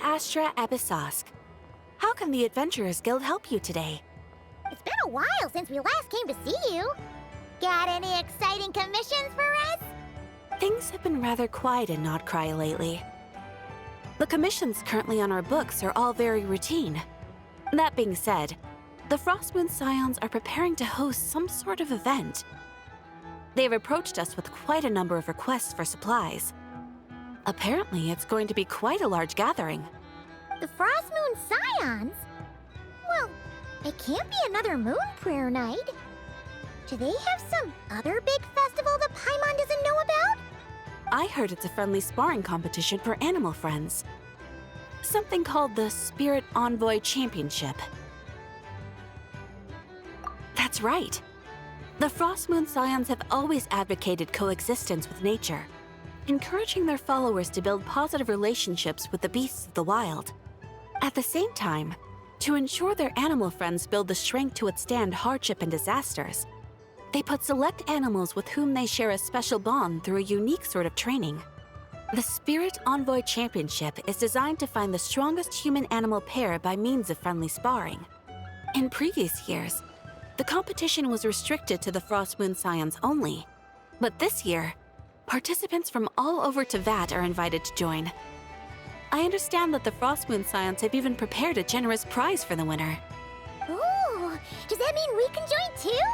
Astra Abyssosk. How can the Adventurers Guild help you today? It's been a while since we last came to see you. Got any exciting commissions for us? Things have been rather quiet in Nodcry lately. The commissions currently on our books are all very routine. That being said, the Frostmoon Scions are preparing to host some sort of event. They've approached us with quite a number of requests for supplies. Apparently, it's going to be quite a large gathering. The Frostmoon Scions? Well, it can't be another Moon Prayer Night. Do they have some other big festival that Paimon doesn't know about? I heard it's a friendly sparring competition for animal friends. Something called the Spirit Envoy Championship. That's right. The Frostmoon Scions have always advocated coexistence with nature, encouraging their followers to build positive relationships with the beasts of the wild. At the same time, to ensure their animal friends build the strength to withstand hardship and disasters, they put select animals with whom they share a special bond through a unique sort of training. The Spirit Envoy Championship is designed to find the strongest human-animal pair by means of friendly sparring. In previous years, the competition was restricted to the Frostmoon Scions only, but this year, participants from all over Teyvat are invited to join. I understand that the Frostmoon Scions have even prepared a generous prize for the winner. Ooh, does that mean we can join too?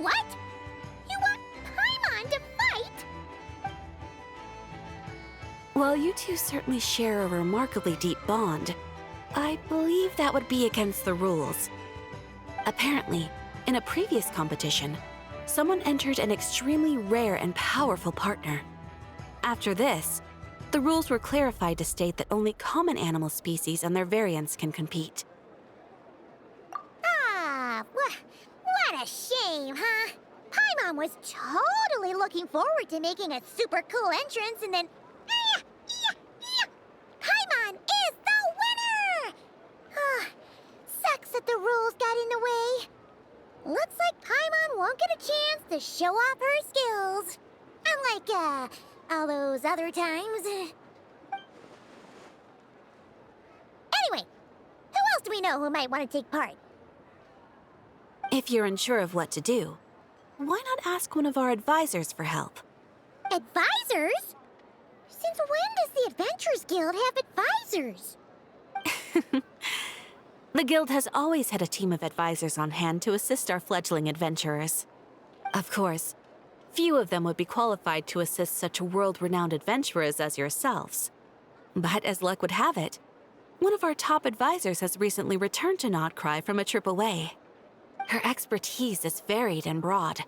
What? You want Paimon to fight? While you two certainly share a remarkably deep bond, I believe that would be against the rules. Apparently, in a previous competition, someone entered an extremely rare and powerful partner. After this, the rules were clarified to state that only common animal species and their variants can compete. Ah, what a shame, huh? Paimon was totally looking forward to making a super cool entrance and then... Paimon is the winner! Sucks that the rules got in the way. Looks like Paimon won't get a chance to show off her skills. Unlike, all those other times. Anyway, who else do we know who might want to take part? If you're unsure of what to do, why not ask one of our advisors for help? Advisors? Since when does the Adventurers Guild have advisors? The Guild has always had a team of advisors on hand to assist our fledgling adventurers. Of course, few of them would be qualified to assist such world-renowned adventurers as yourselves. But as luck would have it, one of our top advisors has recently returned to Nodcry from a trip away. Her expertise is varied and broad,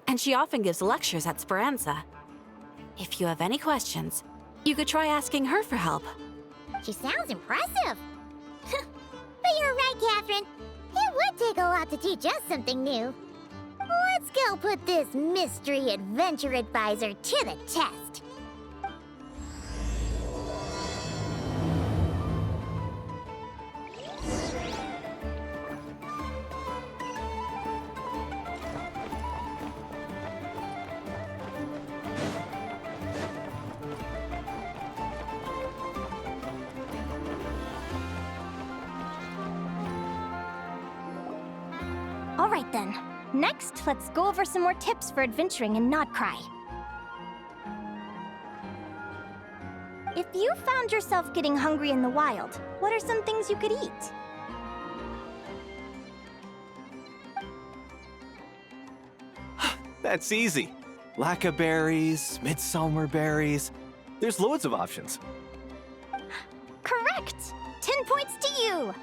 and she often gives lectures at Speranza. If you have any questions, you could try asking her for help. She sounds impressive. But you're right, Catherine. It would take a lot to teach us something new. Let's go put this mystery adventure advisor to the test. All right then. Next, let's go over some more tips for adventuring in Nodcry. If you found yourself getting hungry in the wild, what are some things you could eat? That's easy. Lacca berries, midsummer berries. There's loads of options. Correct! 10 points to you!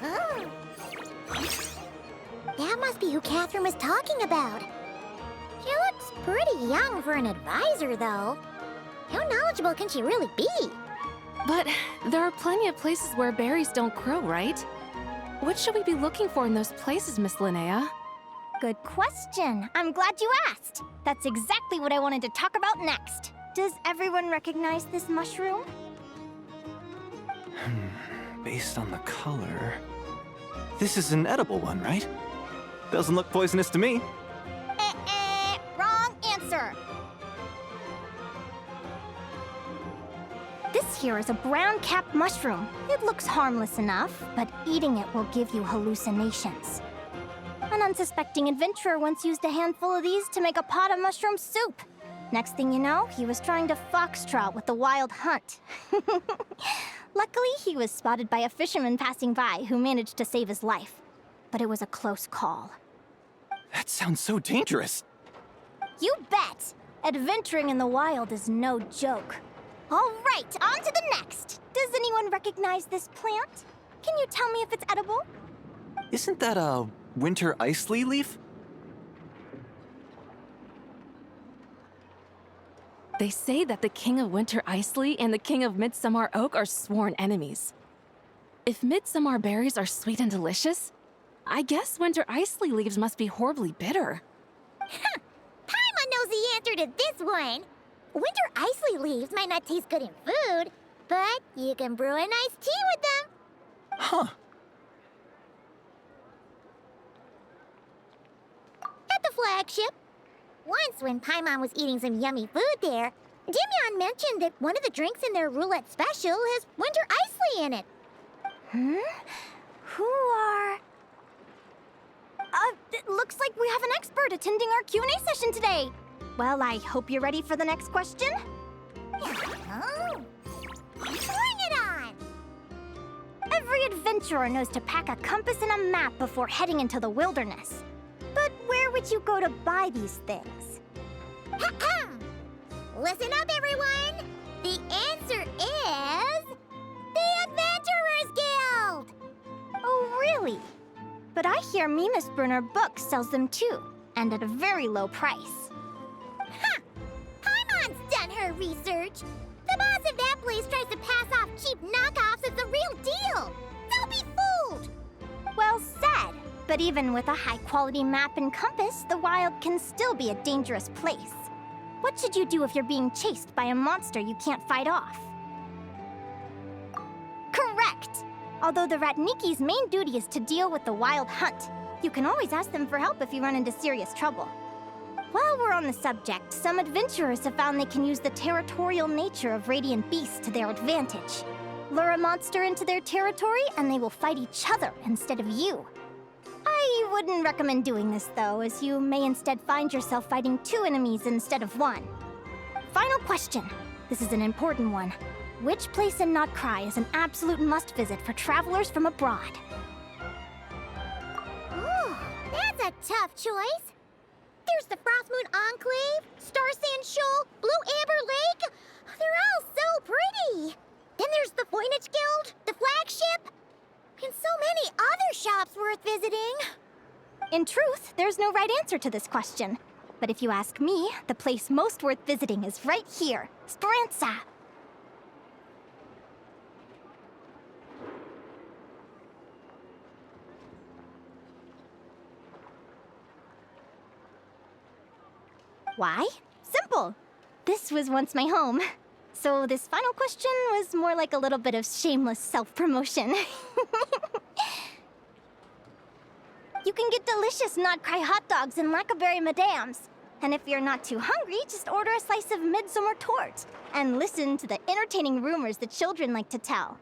Oh. That must be who Catherine was talking about. She looks pretty young for an advisor, though. How knowledgeable can she really be? But there are plenty of places where berries don't grow, right? What should we be looking for in those places, Miss Linnea? Good question. I'm glad you asked. That's exactly what I wanted to talk about next. Does everyone recognize this mushroom? Based on the color... This is an edible one, right? Doesn't look poisonous to me. here is a brown-capped mushroom. It looks harmless enough, but eating it will give you hallucinations. An unsuspecting adventurer once used a handful of these to make a pot of mushroom soup. Next thing you know, he was trying to foxtrot with the wild hunt. Luckily, he was spotted by a fisherman passing by who managed to save his life. But it was a close call. That sounds so dangerous. You bet! Adventuring in the wild is no joke. All right, on to the next. Does anyone recognize this plant? Can you tell me if it's edible? Isn't that a winter ice lily leaf? They say that the King of Winter Isley and the King of Midsummer Oak are sworn enemies. If midsummer berries are sweet and delicious, I guess winter isley leaves must be horribly bitter. Paimon knows the answer to this one. Winter isley leaves might not taste good in food, but you can brew a nice tea with them. Huh. At the flagship. Once, when Paimon was eating some yummy food there, Dimyon mentioned that one of the drinks in their roulette special has winter isley in it. Who are... it looks like we have an expert attending our Q&A session today. Well, I hope you're ready for the next question. Oh. Bring it on! Every adventurer knows to pack a compass and a map before heading into the wilderness. But where would you go to buy these things? Listen up, everyone! The answer is... the Adventurers Guild! Oh, really? But I hear Mimasbrunner Books sells them too, and at a very low price. Paimon's done her research. The boss of that place tries to pass off cheap knockoffs as the real deal. Don't be fooled! Well said. But even with a high-quality map and compass, the wild can still be a dangerous place. What should you do if you're being chased by a monster you can't fight off? Correct! Although the Ratniki's main duty is to deal with the wild hunt, you can always ask them for help if you run into serious trouble. While we're on the subject, some adventurers have found they can use the territorial nature of radiant beasts to their advantage. Lure a monster into their territory, and they will fight each other instead of you. I wouldn't recommend doing this, though, as you may instead find yourself fighting two enemies instead of one. Final question. This is an important one. Which place in Notcry is an absolute must-visit for travelers from abroad? Ooh, that's a tough choice. There's the Frostmoon Enclave, Starsand Shoal, Blue Amber Lake. They're all so pretty. Then there's the Voynich Guild, the flagship, and so many other shops worth visiting. In truth, there's no right answer to this question. But if you ask me, the place most worth visiting is right here, Speranza. Why? Simple. This was once my home. So this final question was more like a little bit of shameless self-promotion. You can get delicious Notcry hot dogs and Lackaberry Madams. And if you're not too hungry, just order a slice of midsummer tort and listen to the entertaining rumors the children like to tell.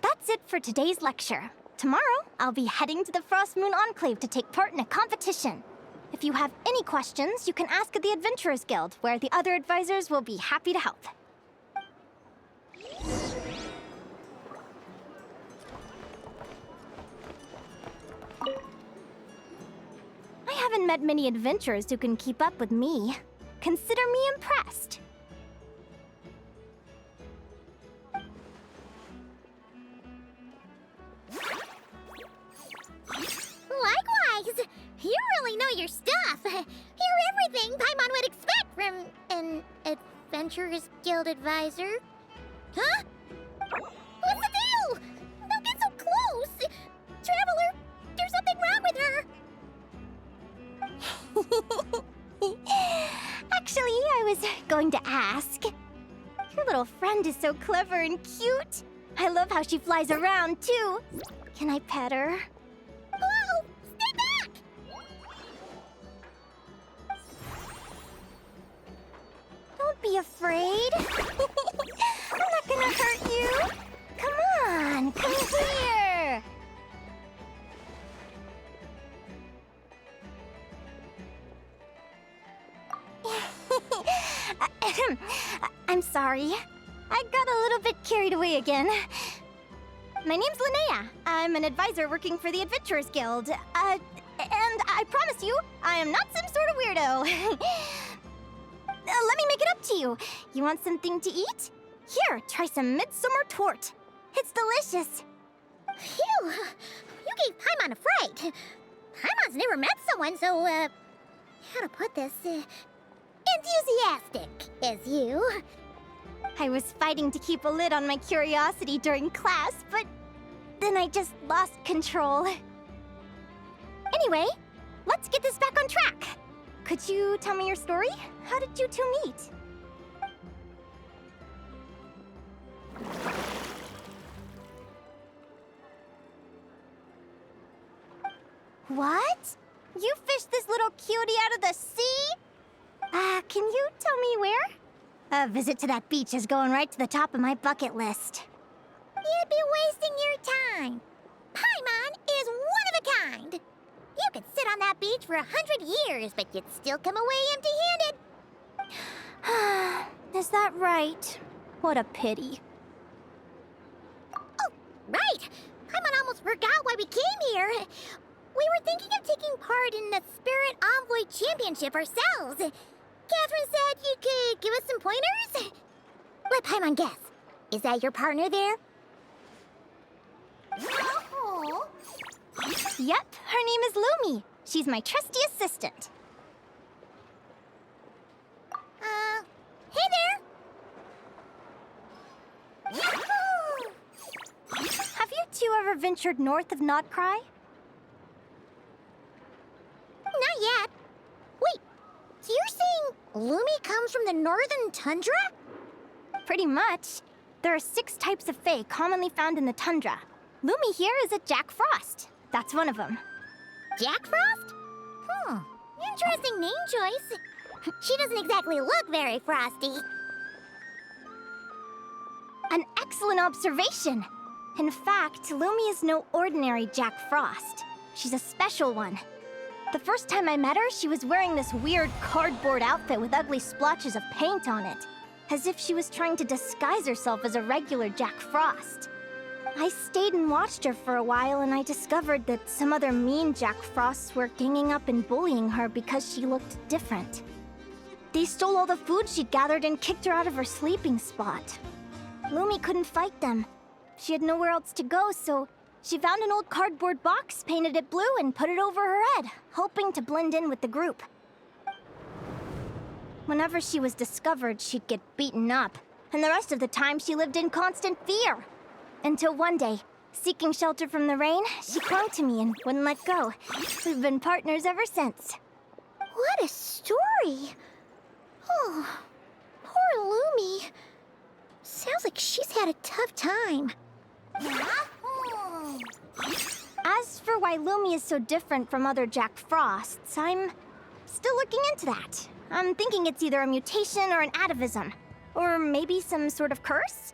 That's it for today's lecture. Tomorrow, I'll be heading to the Frostmoon Enclave to take part in a competition. If you have any questions, you can ask at the Adventurers Guild, where the other advisors will be happy to help. I haven't met many adventurers who can keep up with me. Consider me impressed. Likewise! You really know your stuff. You're everything Paimon would expect from an Adventurers Guild advisor. Huh? What's the deal? Don't get so close! Traveler, there's something wrong with her! Actually, I was going to ask. Your little friend is so clever and cute. I love how she flies around, too. Can I pet her? Whoa! Stay back! Don't be afraid. I'm sorry. I got a little bit carried away again. My name's Linnea. I'm an advisor working for the Adventurers Guild. And I promise you, I am not some sort of weirdo. Let me make it up to you. You want something to eat? Here, try some midsummer tort. It's delicious. Phew! You gave Paimon a fright. Paimon's never met someone so, how to put this, enthusiastic as you. I was fighting to keep a lid on my curiosity during class, but then I just lost control. Anyway, let's get this back on track. Could you tell me your story? How did you two meet? What? You fished this little cutie out of the sea? Can you tell me where? A visit to that beach is going right to the top of my bucket list. You'd be wasting your time. Paimon is one of a kind. You could sit on that beach for 100 years, but you'd still come away empty-handed. Is that right? What a pity. Oh, right. Paimon almost forgot why we came here. We were thinking of taking part in the Spirit Envoy Championship ourselves. Catherine said you could give us some pointers. Let Paimon guess. Is that your partner there? Oh. Yep, her name is Lumi. She's my trusty assistant. Hey there. Have you two ever ventured north of Nodcry? Not yet. Wait, so you're saying Lumi comes from the northern tundra? Pretty much. There are 6 types of fae commonly found in the tundra. Lumi here is a Jack Frost. That's one of them. Jack Frost? Interesting name choice. She doesn't exactly look very frosty. An excellent observation. In fact, Lumi is no ordinary Jack Frost. She's a special one. The first time I met her, she was wearing this weird cardboard outfit with ugly splotches of paint on it, as if she was trying to disguise herself as a regular Jack Frost. I stayed and watched her for a while, and I discovered that some other mean Jack Frosts were ganging up and bullying her because she looked different. They stole all the food she'd gathered and kicked her out of her sleeping spot. Lumi couldn't fight them. She had nowhere else to go, so she found an old cardboard box, painted it blue, and put it over her head, hoping to blend in with the group. Whenever she was discovered, she'd get beaten up, and the rest of the time she lived in constant fear. Until one day, seeking shelter from the rain, she clung to me and wouldn't let go. We've been partners ever since. What a story. Oh, poor Lumi. Sounds like she's had a tough time. As for why Lumi is so different from other Jack Frosts, I'm still looking into that. I'm thinking it's either a mutation or an atavism. Or maybe some sort of curse?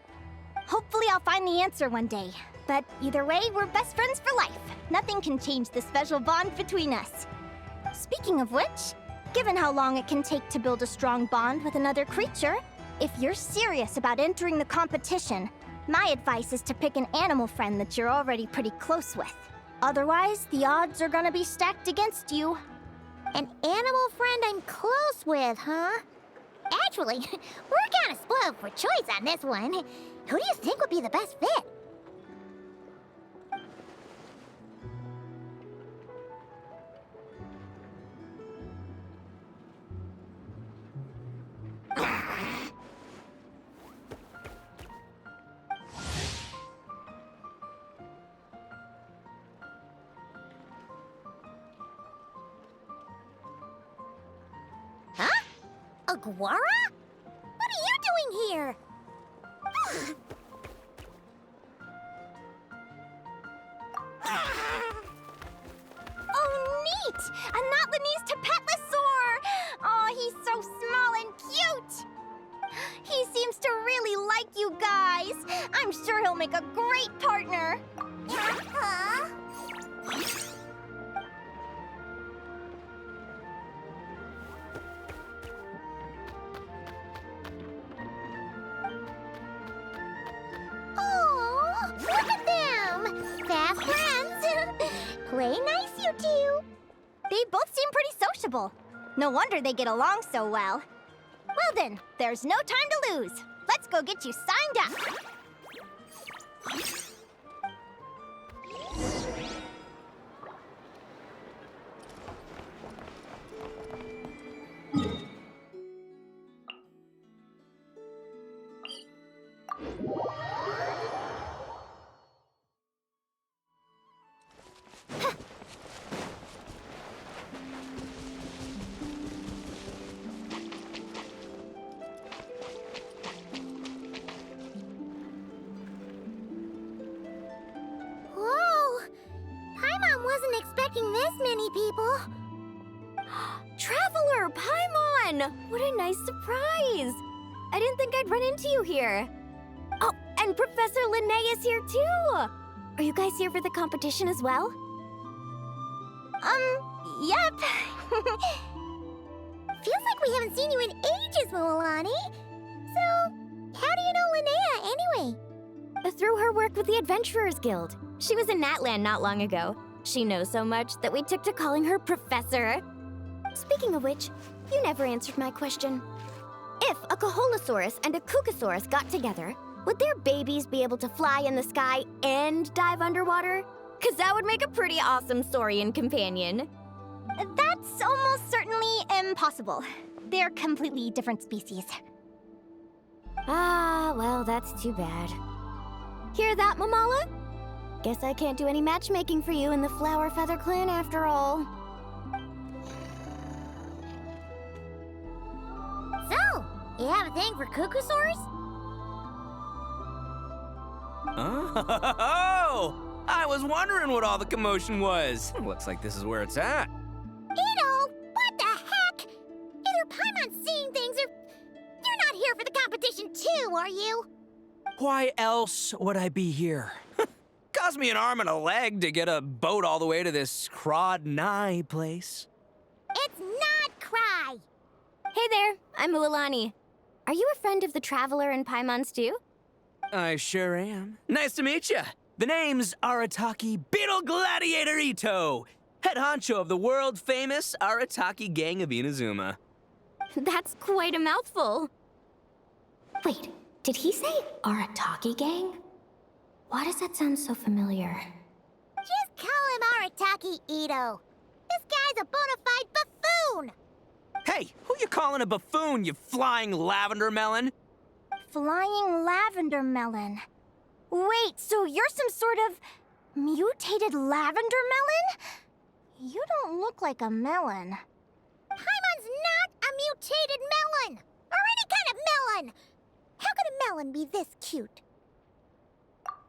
Hopefully I'll find the answer one day. But either way, we're best friends for life. Nothing can change the special bond between us. Speaking of which, given how long it can take to build a strong bond with another creature, if you're serious about entering the competition, my advice is to pick an animal friend that you're already pretty close with. Otherwise, the odds are gonna be stacked against you. An animal friend I'm close with, huh? Actually, we're kind of spoiled for choice on this one. Who do you think would be the best fit? Huh? Aguara? What are you doing here? Oh, neat! A Notlanese Tapetlosaur! Oh, he's so small and cute! He seems to really like you guys. I'm sure he'll make a great partner. Huh? Play nice, you two. They both seem pretty sociable. No wonder they get along so well. Well then, there's no time to lose. Let's go get you signed up. Whoa! Paimon wasn't expecting this many people. Traveler, Paimon! What a nice surprise! I didn't think I'd run into you here. Oh, and Professor Linnea is here too! Are you guys here for the competition as well? Yep. Feels like we haven't seen you in ages, Moalani. So, how do you know Linnea anyway? Through her work with the Adventurers Guild. She was in Natland not long ago. She knows so much that we took to calling her Professor. Speaking of which, you never answered my question. If a Kaholosaurus and a Kukasaurus got together, would their babies be able to fly in the sky and dive underwater? 'Cause that would make a pretty awesome saurian companion. That's almost certainly impossible. They're completely different species. Ah, well, that's too bad. Hear that, Mamala? Guess I can't do any matchmaking for you in the Flower Feather Clan after all. So, you have a thing for Kukusaurs? Oh! I was wondering what all the commotion was. Looks like this is where it's at. Ito, what the heck? Either Paimon's seeing things or you're not here for the competition too, are you? Why else would I be here? Cost me an arm and a leg to get a boat all the way to this Crawd-Nigh place. It's not Cry. Hey there, I'm Ualani. Are you a friend of the Traveler and Paimon's too? I sure am. Nice to meet you. The name's Arataki Beetle Gladiator Ito, head honcho of the world-famous Arataki Gang of Inazuma. That's quite a mouthful. Wait, did he say Arataki Gang? Why does that sound so familiar? Just call him Arataki Ito. This guy's a bona fide buffoon. Hey, who you calling a buffoon, you flying lavender melon? Flying lavender melon. Wait, so you're some sort of mutated lavender melon? You don't look like a melon. Paimon's not a mutated melon, or any kind of melon. How could a melon be this cute?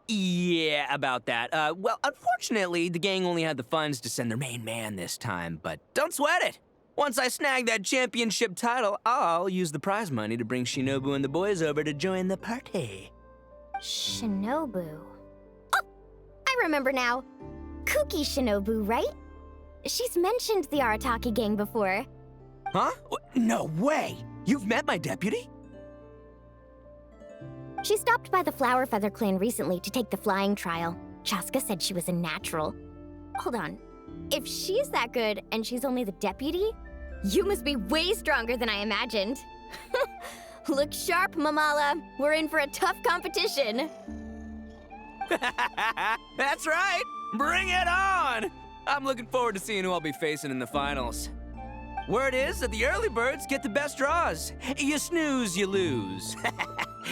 Yeah, about that. Well, unfortunately, the gang only had the funds to send their main man this time, but don't sweat it. Once I snag that championship title, I'll use the prize money to bring Shinobu and the boys over to join the party. Shinobu. Oh, I remember now. Kuki Shinobu, right? She's mentioned the Arataki Gang before. Huh? No way! You've met my deputy? She stopped by the Flower Feather Clan recently to take the flying trial. Chaska said she was a natural. Hold on. If she's that good and she's only the deputy, you must be way stronger than I imagined. Look sharp, Mamala. We're in for a tough competition. That's right! Bring it on! I'm looking forward to seeing who I'll be facing in the finals. Word is that the early birds get the best draws. You snooze, you lose.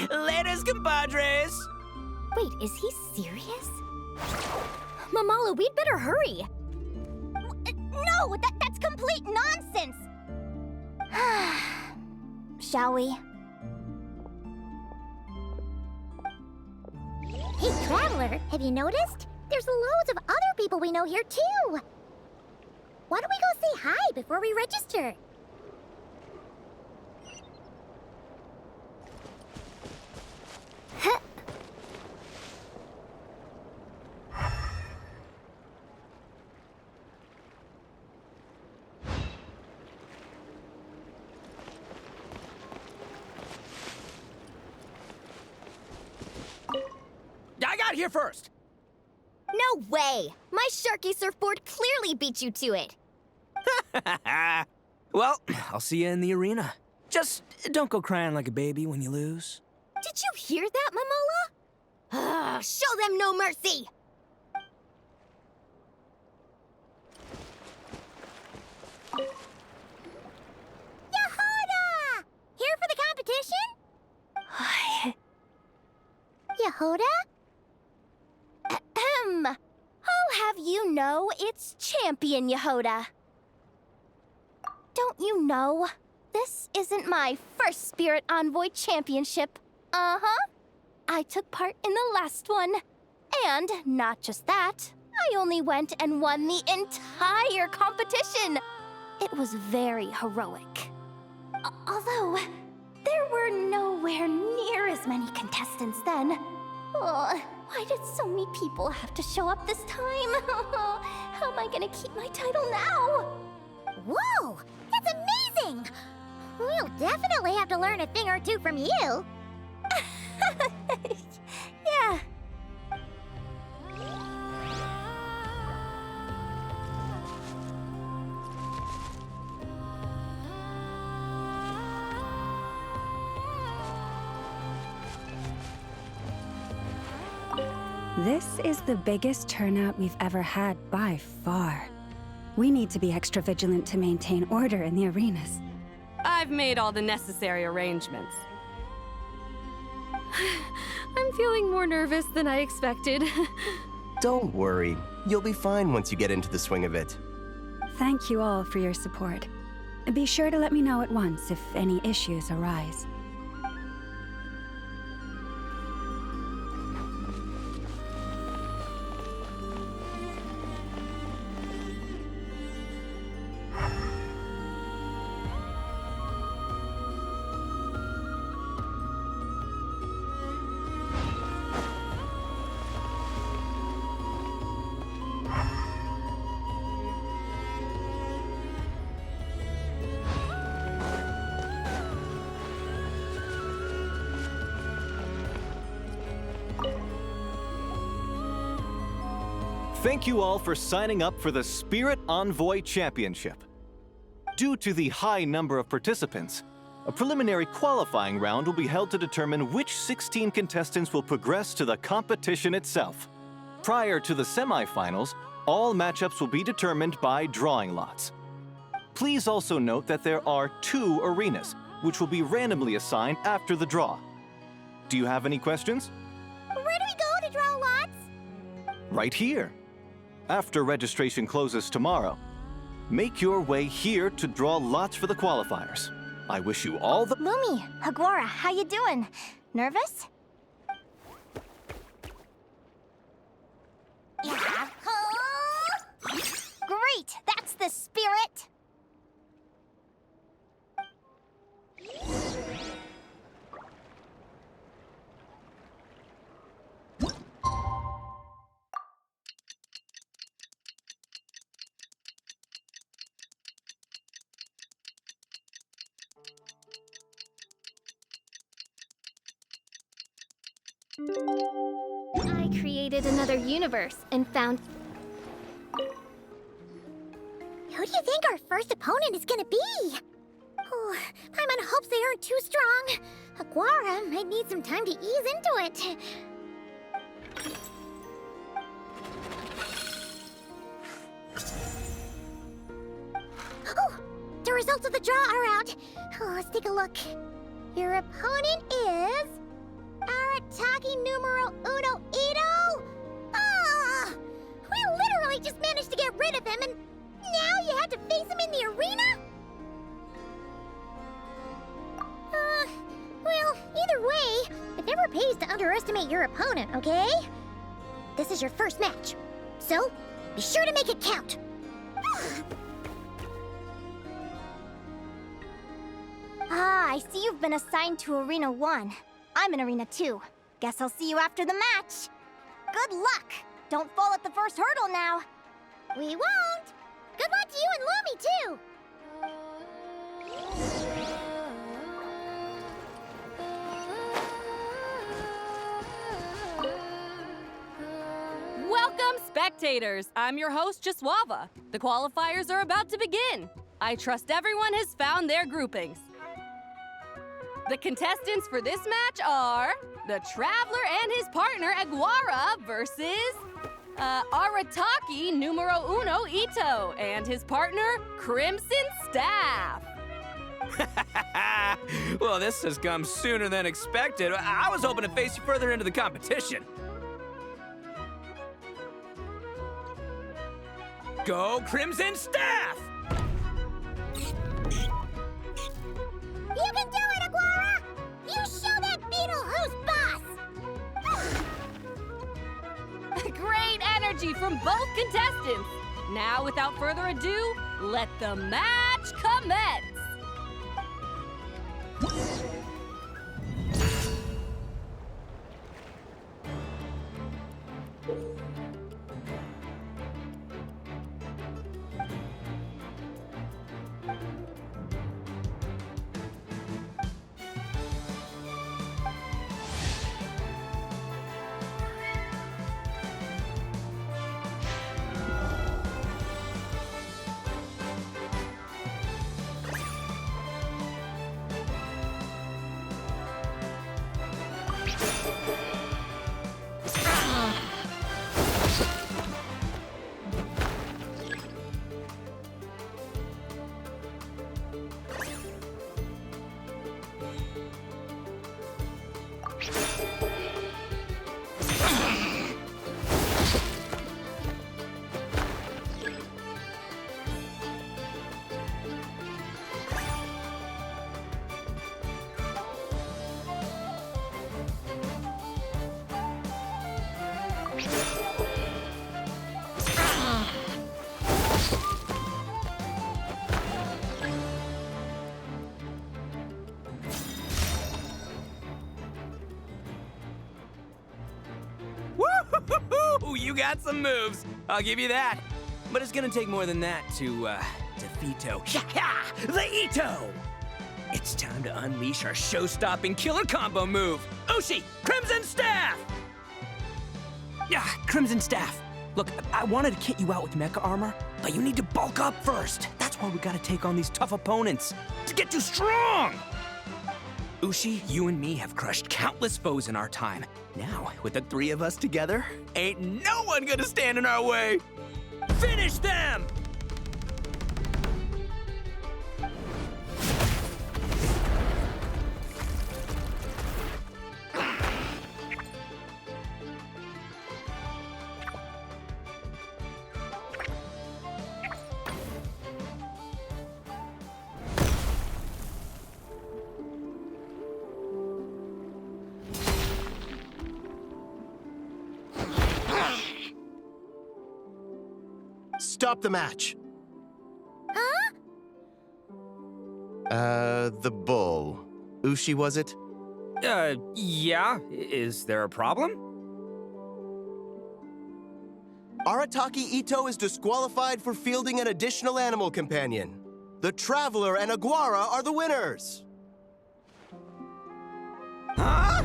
Laters, compadres! Wait, is he serious? Mamala, we'd better hurry. No, that's complete nonsense! Shall we? Hey, Traveler, have you noticed? There's loads of other people we know here, too. Why don't we go say hi before we register? I got here first! No No way! My Sharky surfboard clearly beat you to it. Well, I'll see you in the arena. Just don't go crying like a baby when you lose. Did you hear that, Momola? Show them no mercy! Yehoda! Here for the competition? Yehoda? Ahem. I'll have you know it's Champion Yehoda. Don't you know? This isn't my first Spirit Envoy Championship. Uh-huh. I took part in the last one. And not just that, I only went and won the entire competition. It was very heroic. Although, there were nowhere near as many contestants then. Oh, why did so many people have to show up this time? How am I gonna keep my title now? Whoa! That's amazing! We'll definitely have to learn a thing or two from you. Yeah. This is the biggest turnout we've ever had by far. We need to be extra vigilant to maintain order in the arenas. I've made all the necessary arrangements. I'm feeling more nervous than I expected. Don't worry. You'll be fine once you get into the swing of it. Thank you all for your support. Be sure to let me know at once if any issues arise. Thank you all for signing up for the Spirit Envoy Championship. Due to the high number of participants, a preliminary qualifying round will be held to determine which 16 contestants will progress to the competition itself. Prior to the semifinals, all matchups will be determined by drawing lots. Please also note that there are 2 arenas, which will be randomly assigned after the draw. Do you have any questions? Where do we go to draw lots? Right here. After registration closes tomorrow, make your way here to draw lots for the qualifiers. I wish you all the— Lumi, Hagwara, how you doing? Nervous? Great, that's the spirit! I created another universe and found... Who do you think our first opponent is gonna be? Oh, Paimon hopes they aren't too strong. Aguara might need some time to ease into it. Oh, the results of the draw are out. Oh, let's take a look. Your opponent is... Arataki numero uno Ito? Ah! We literally just managed to get rid of him, and now you had to face him in the arena? Well, either way, it never pays to underestimate your opponent, okay? This is your first match, so be sure to make it count. Ah, I see you've been assigned to Arena 1. I'm in Arena 2. Guess I'll see you after the match. Good luck! Don't fall at the first hurdle now. We won't! Good luck to you and Lumi, too! Welcome, spectators, I'm your host, Jaswava. The qualifiers are about to begin. I trust everyone has found their groupings. The contestants for this match are the Traveler and his partner, Aguara, versus Arataki numero uno Ito and his partner, Crimson Staff. Well, this has come sooner than expected. I was hoping to face you further into the competition. Go Crimson Staff! You can do it, Aguara! You show that beetle who's boss! Great energy from both contestants. Now, without further ado, let the match commence. Woo! You got some moves. I'll give you that. But it's gonna take more than that to defeat the Ito! It's time to unleash our show-stopping killer combo move. Ushi, Crimson Staff! Yeah, Crimson Staff. Look, I wanted to kit you out with mecha armor, but you need to bulk up first. That's why we gotta take on these tough opponents to get you strong! Ushi, you and me have crushed countless foes in our time. Now, with the three of us together, ain't no one gonna stand in our way! Finish them! Stop the match. Huh? The bull. Ushi, was it? Yeah. Is there a problem? Arataki Ito is disqualified for fielding an additional animal companion. The Traveler and Aguara are the winners. Huh?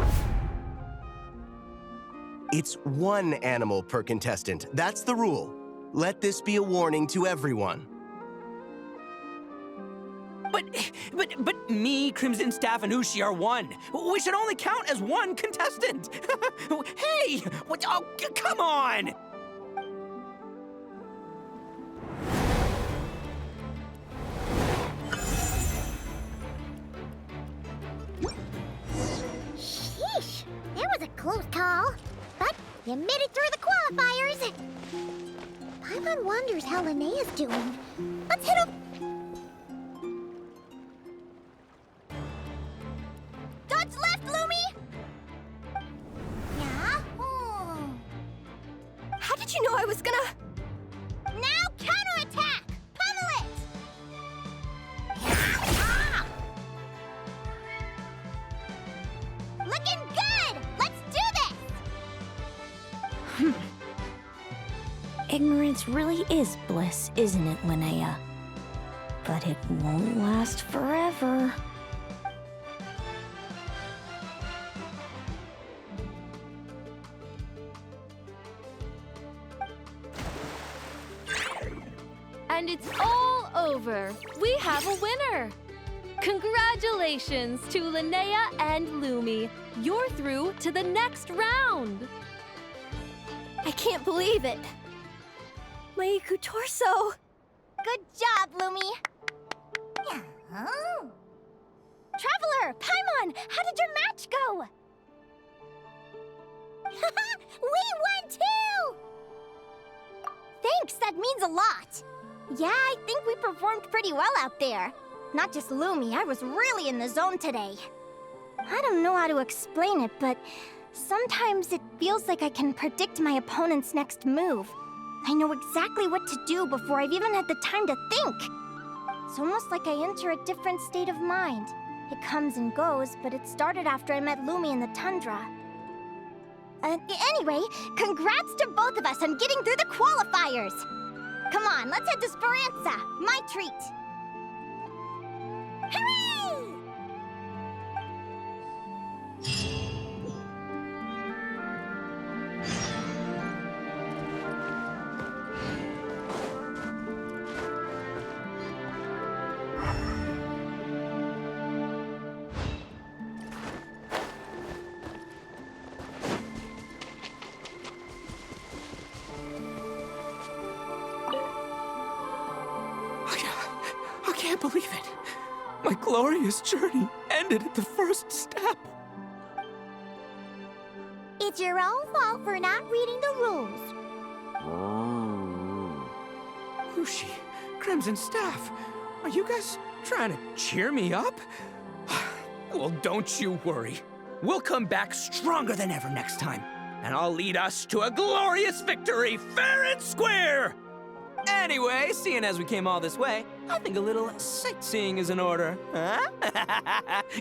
It's one animal per contestant. That's the rule. Let this be a warning to everyone. But me, Crimson Staff, and Ushi are one. We should only count as one contestant. Hey! What? Oh, come on! Sheesh, that was a close call. But you made it through the qualifiers. Paimon wonders how Linnea's doing. Let's hit him. Dodge left, Lumi! Yeah? How did you know I was gonna... Now counterattack! Pummel it! Looking good! Let's do this! Ignorance really is bliss, isn't it, Linnea? But it won't last forever. And it's all over. We have a winner. Congratulations to Linnea and Lumi. You're through to the next round. I can't believe it. My torso. Good job, Lumi. Oh. Traveler, Paimon, how did your match go? We won too! Thanks, that means a lot. Yeah, I think we performed pretty well out there. Not just Lumi, I was really in the zone today. I don't know how to explain it, but sometimes it feels like I can predict my opponent's next move. I know exactly what to do before I've even had the time to think. It's almost like I enter a different state of mind. It comes and goes, but it started after I met Lumi in the tundra. Anyway, congrats to both of us on getting through the qualifiers! Come on, let's head to Speranza, my treat! Hooray! I can't believe it. My glorious journey ended at the first step. It's your own fault for not reading the rules. Lucy, Crimson Staff, are you guys trying to cheer me up? Well, don't you worry. We'll come back stronger than ever next time, and I'll lead us to a glorious victory fair and square! Anyway, seeing as we came all this way, I think a little sightseeing is in order, huh?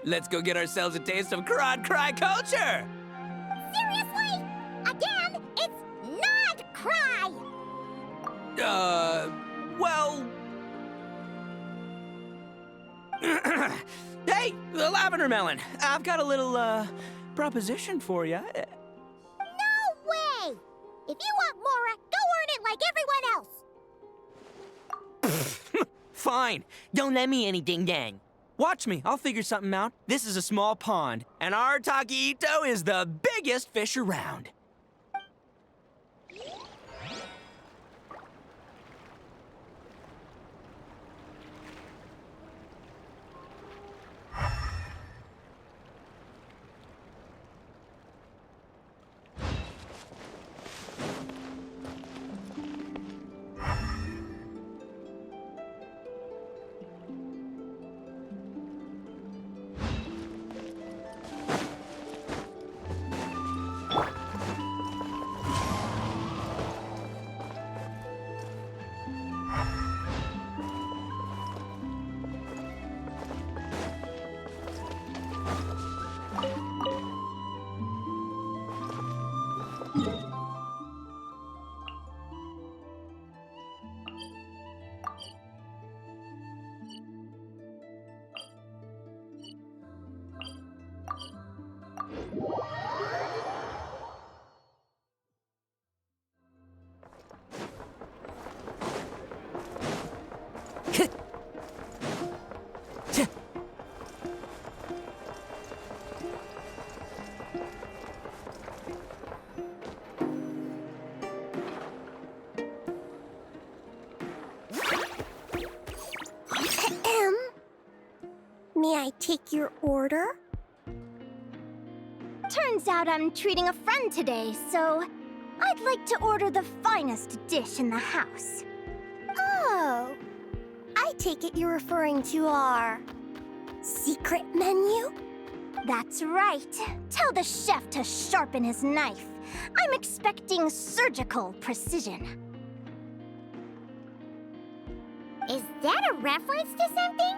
Let's go get ourselves a taste of Crod Cry culture! Seriously? Again, it's not cry! Well... Hey, the Lavender Melon, I've got a little, proposition for you. No way! If you want Mora, go earn it like everyone else! Fine. Don't let me any ding-dang. Watch me. I'll figure something out. This is a small pond, and our Ito is the biggest fish around. May I take your order? Turns out I'm treating a friend today, so I'd like to order the finest dish in the house. Oh, I take it you're referring to our secret menu? That's right. Tell the chef to sharpen his knife. I'm expecting surgical precision. Is that a reference to something?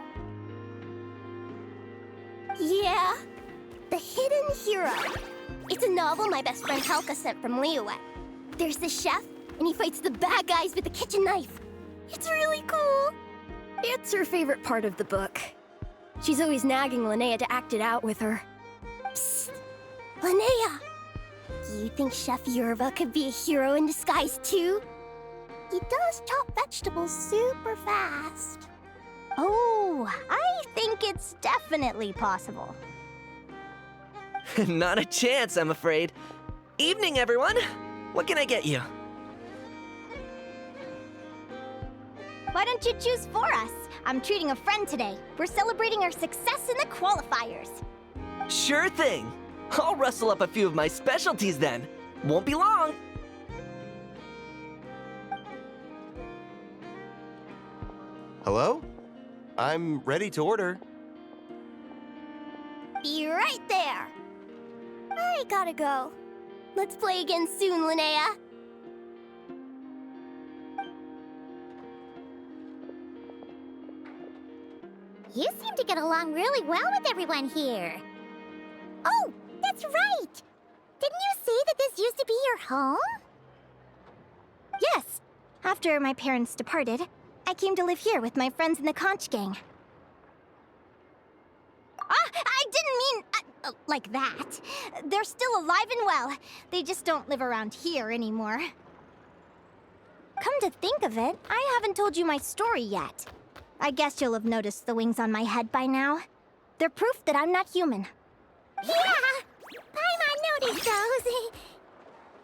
Yeah. The Hidden Hero. It's a novel my best friend Halka sent from Liyue. There's the chef, and he fights the bad guys with a kitchen knife. It's really cool. It's her favorite part of the book. She's always nagging Linnea to act it out with her. Psst! Linnea! Do you think Chef Yerva could be a hero in disguise too? he does chop vegetables super fast. Oh, I think it's definitely possible. Not a chance, I'm afraid. Evening, everyone. What can I get you? Why don't you choose for us? I'm treating a friend today. We're celebrating our success in the qualifiers. Sure thing. I'll rustle up a few of my specialties then. Won't be long. Hello? I'm ready to order. Be right there. I gotta go. Let's play again soon, Linnea. You seem to get along really well with everyone here. Oh, that's right! Didn't you say that this used to be your home? Yes. After my parents departed, I came to live here with my friends in the conch gang. I didn't mean like that. They're still alive and well. They just don't live around here anymore. Come to think of it, I haven't told you my story yet. I guess you'll have noticed the wings on my head by now. They're proof that I'm not human. Yeah! Paimon noticed those.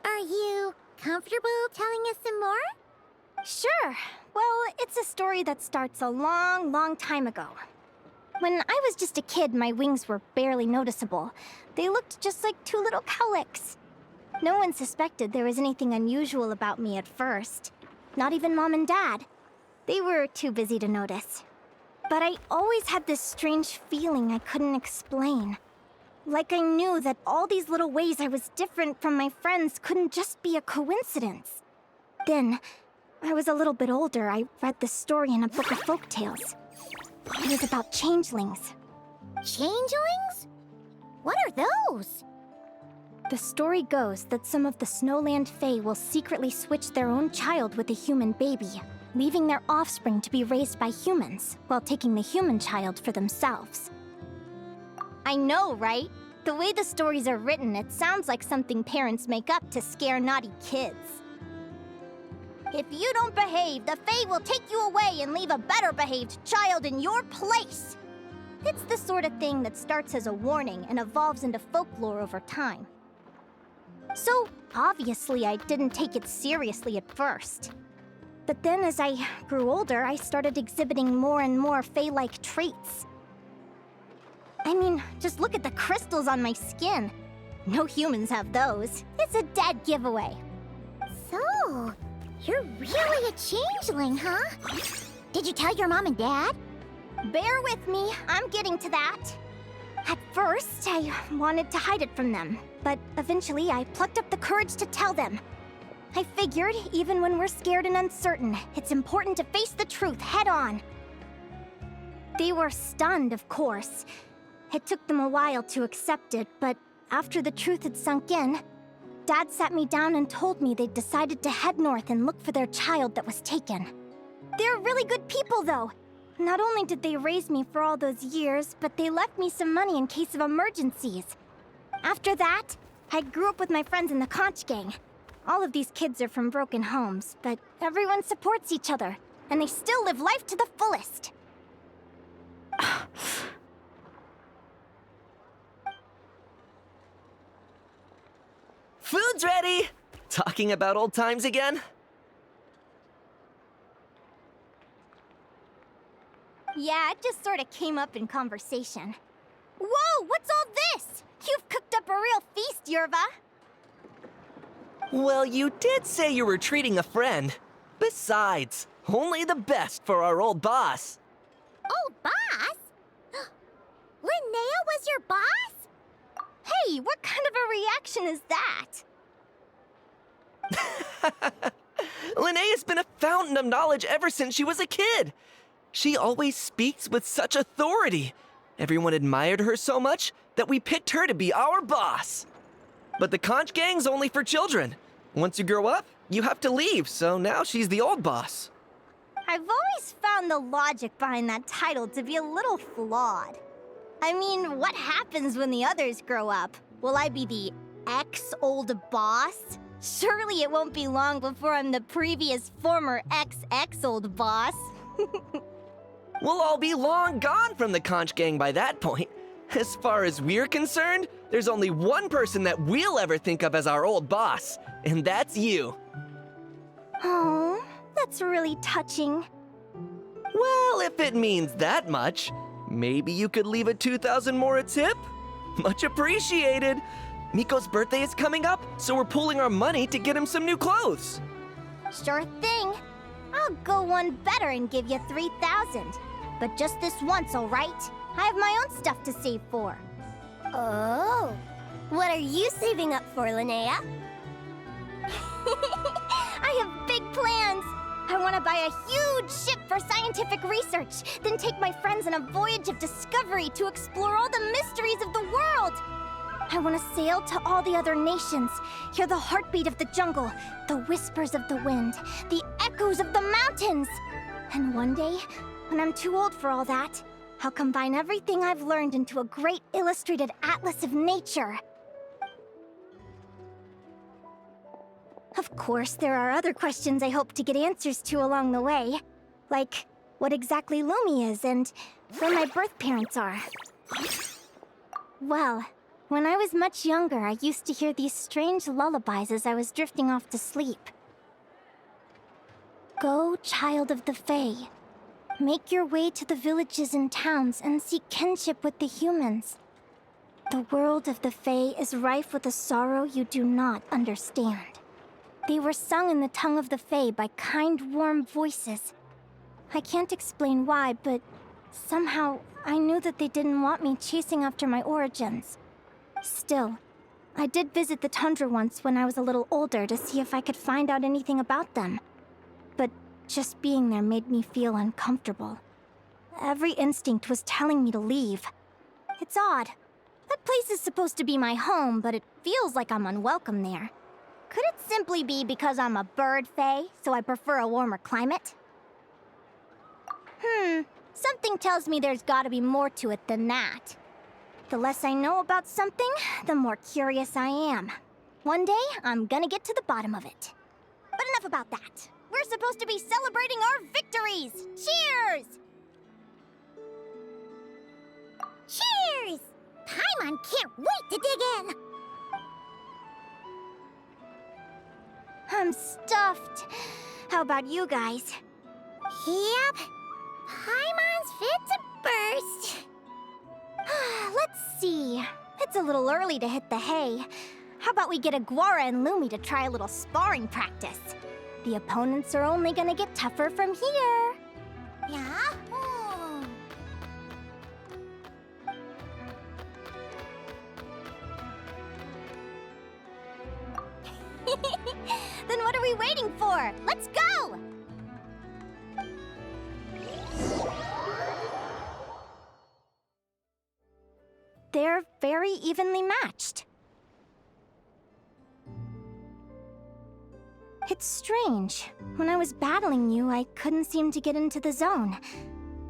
Are you comfortable telling us some more? Sure. Well, it's a story that starts a long, long time ago. When I was just a kid, my wings were barely noticeable. They looked just like two little cowlicks. No one suspected there was anything unusual about me at first. Not even Mom and Dad. They were too busy to notice. But I always had this strange feeling I couldn't explain. Like I knew that all these little ways I was different from my friends couldn't just be a coincidence. Then, I was a little bit older, I read this story in a book of folktales. It was about changelings. Changelings? What are those? The story goes that some of the Snowland Fae will secretly switch their own child with a human baby, leaving their offspring to be raised by humans, while taking the human child for themselves. I know, right? The way the stories are written, it sounds like something parents make up to scare naughty kids. If you don't behave, the Fae will take you away and leave a better-behaved child in your place. It's the sort of thing that starts as a warning and evolves into folklore over time. So, obviously, I didn't take it seriously at first. But then as I grew older, I started exhibiting more and more Fae-like traits. I mean, just look at the crystals on my skin. No humans have those. It's a dead giveaway. So, you're really a changeling, huh? Did you tell your mom and dad? Bear with me, I'm getting to that. At first, I wanted to hide it from them, but eventually I plucked up the courage to tell them. I figured, even when we're scared and uncertain, it's important to face the truth head on. They were stunned, of course. It took them a while to accept it, but after the truth had sunk in, Dad sat me down and told me they'd decided to head north and look for their child that was taken. They're really good people, though. Not only did they raise me for all those years, but they left me some money in case of emergencies. After that, I grew up with my friends in the conch gang. All of these kids are from broken homes, but everyone supports each other, and they still live life to the fullest. Food's ready! Talking about old times again? Yeah, it just sort of came up in conversation. Whoa, what's all this? You've cooked up a real feast, Yerva. Well, you did say you were treating a friend. Besides, only the best for our old boss. Old boss? Linnea was your boss? Hey, what kind of a reaction is that? Linnea's been a fountain of knowledge ever since she was a kid. She always speaks with such authority. Everyone admired her so much that we picked her to be our boss. But the conch gang's only for children. Once you grow up, you have to leave, so now she's the old boss. I've always found the logic behind that title to be a little flawed. I mean, what happens when the others grow up? Will I be the ex-old boss? Surely it won't be long before I'm the previous former XX old boss. We'll all be long gone from the Conch Gang by that point. As far as we're concerned, there's only one person that we'll ever think of as our old boss, and that's you. Oh, that's really touching. Well, if it means that much, maybe you could leave a 2,000 more a tip? Much appreciated. Miko's birthday is coming up, so we're pooling our money to get him some new clothes. Sure thing. I'll go one better and give you 3,000. But just this once, all right? I have my own stuff to save for. Oh, what are you saving up for, Linnea? I have big plans. I want to buy a huge ship for scientific research, then take my friends on a voyage of discovery to explore all the mysteries of the world. I want to sail to all the other nations, hear the heartbeat of the jungle, the whispers of the wind, the echoes of the mountains. And one day, when I'm too old for all that, I'll combine everything I've learned into a great illustrated atlas of nature. Of course, there are other questions I hope to get answers to along the way. Like, what exactly Lumi is and where my birth parents are. Well, when I was much younger, I used to hear these strange lullabies as I was drifting off to sleep. Go, child of the Fae. Make your way to the villages and towns and seek kinship with the humans. The world of the Fae is rife with a sorrow you do not understand. They were sung in the tongue of the Fae by kind, warm voices. I can't explain why, but somehow I knew that they didn't want me chasing after my origins. Still, I did visit the tundra once when I was a little older to see if I could find out anything about them. But just being there made me feel uncomfortable. Every instinct was telling me to leave. It's odd. That place is supposed to be my home, but it feels like I'm unwelcome there. Could it simply be because I'm a bird fae, so I prefer a warmer climate? Something tells me there's gotta be more to it than that. The less I know about something, the more curious I am. One day, I'm gonna get to the bottom of it. But enough about that. We're supposed to be celebrating our victories! Cheers! Cheers! Paimon can't wait to dig in! I'm stuffed. How about you guys? Yep. Paimon's fit to burst. Let's see. It's a little early to hit the hay. How about we get Aguara and Lumi to try a little sparring practice? The opponents are only gonna get tougher from here. Yeah? Then what are we waiting for? Let's go! They're very evenly matched. It's strange. When I was battling you, I couldn't seem to get into the zone.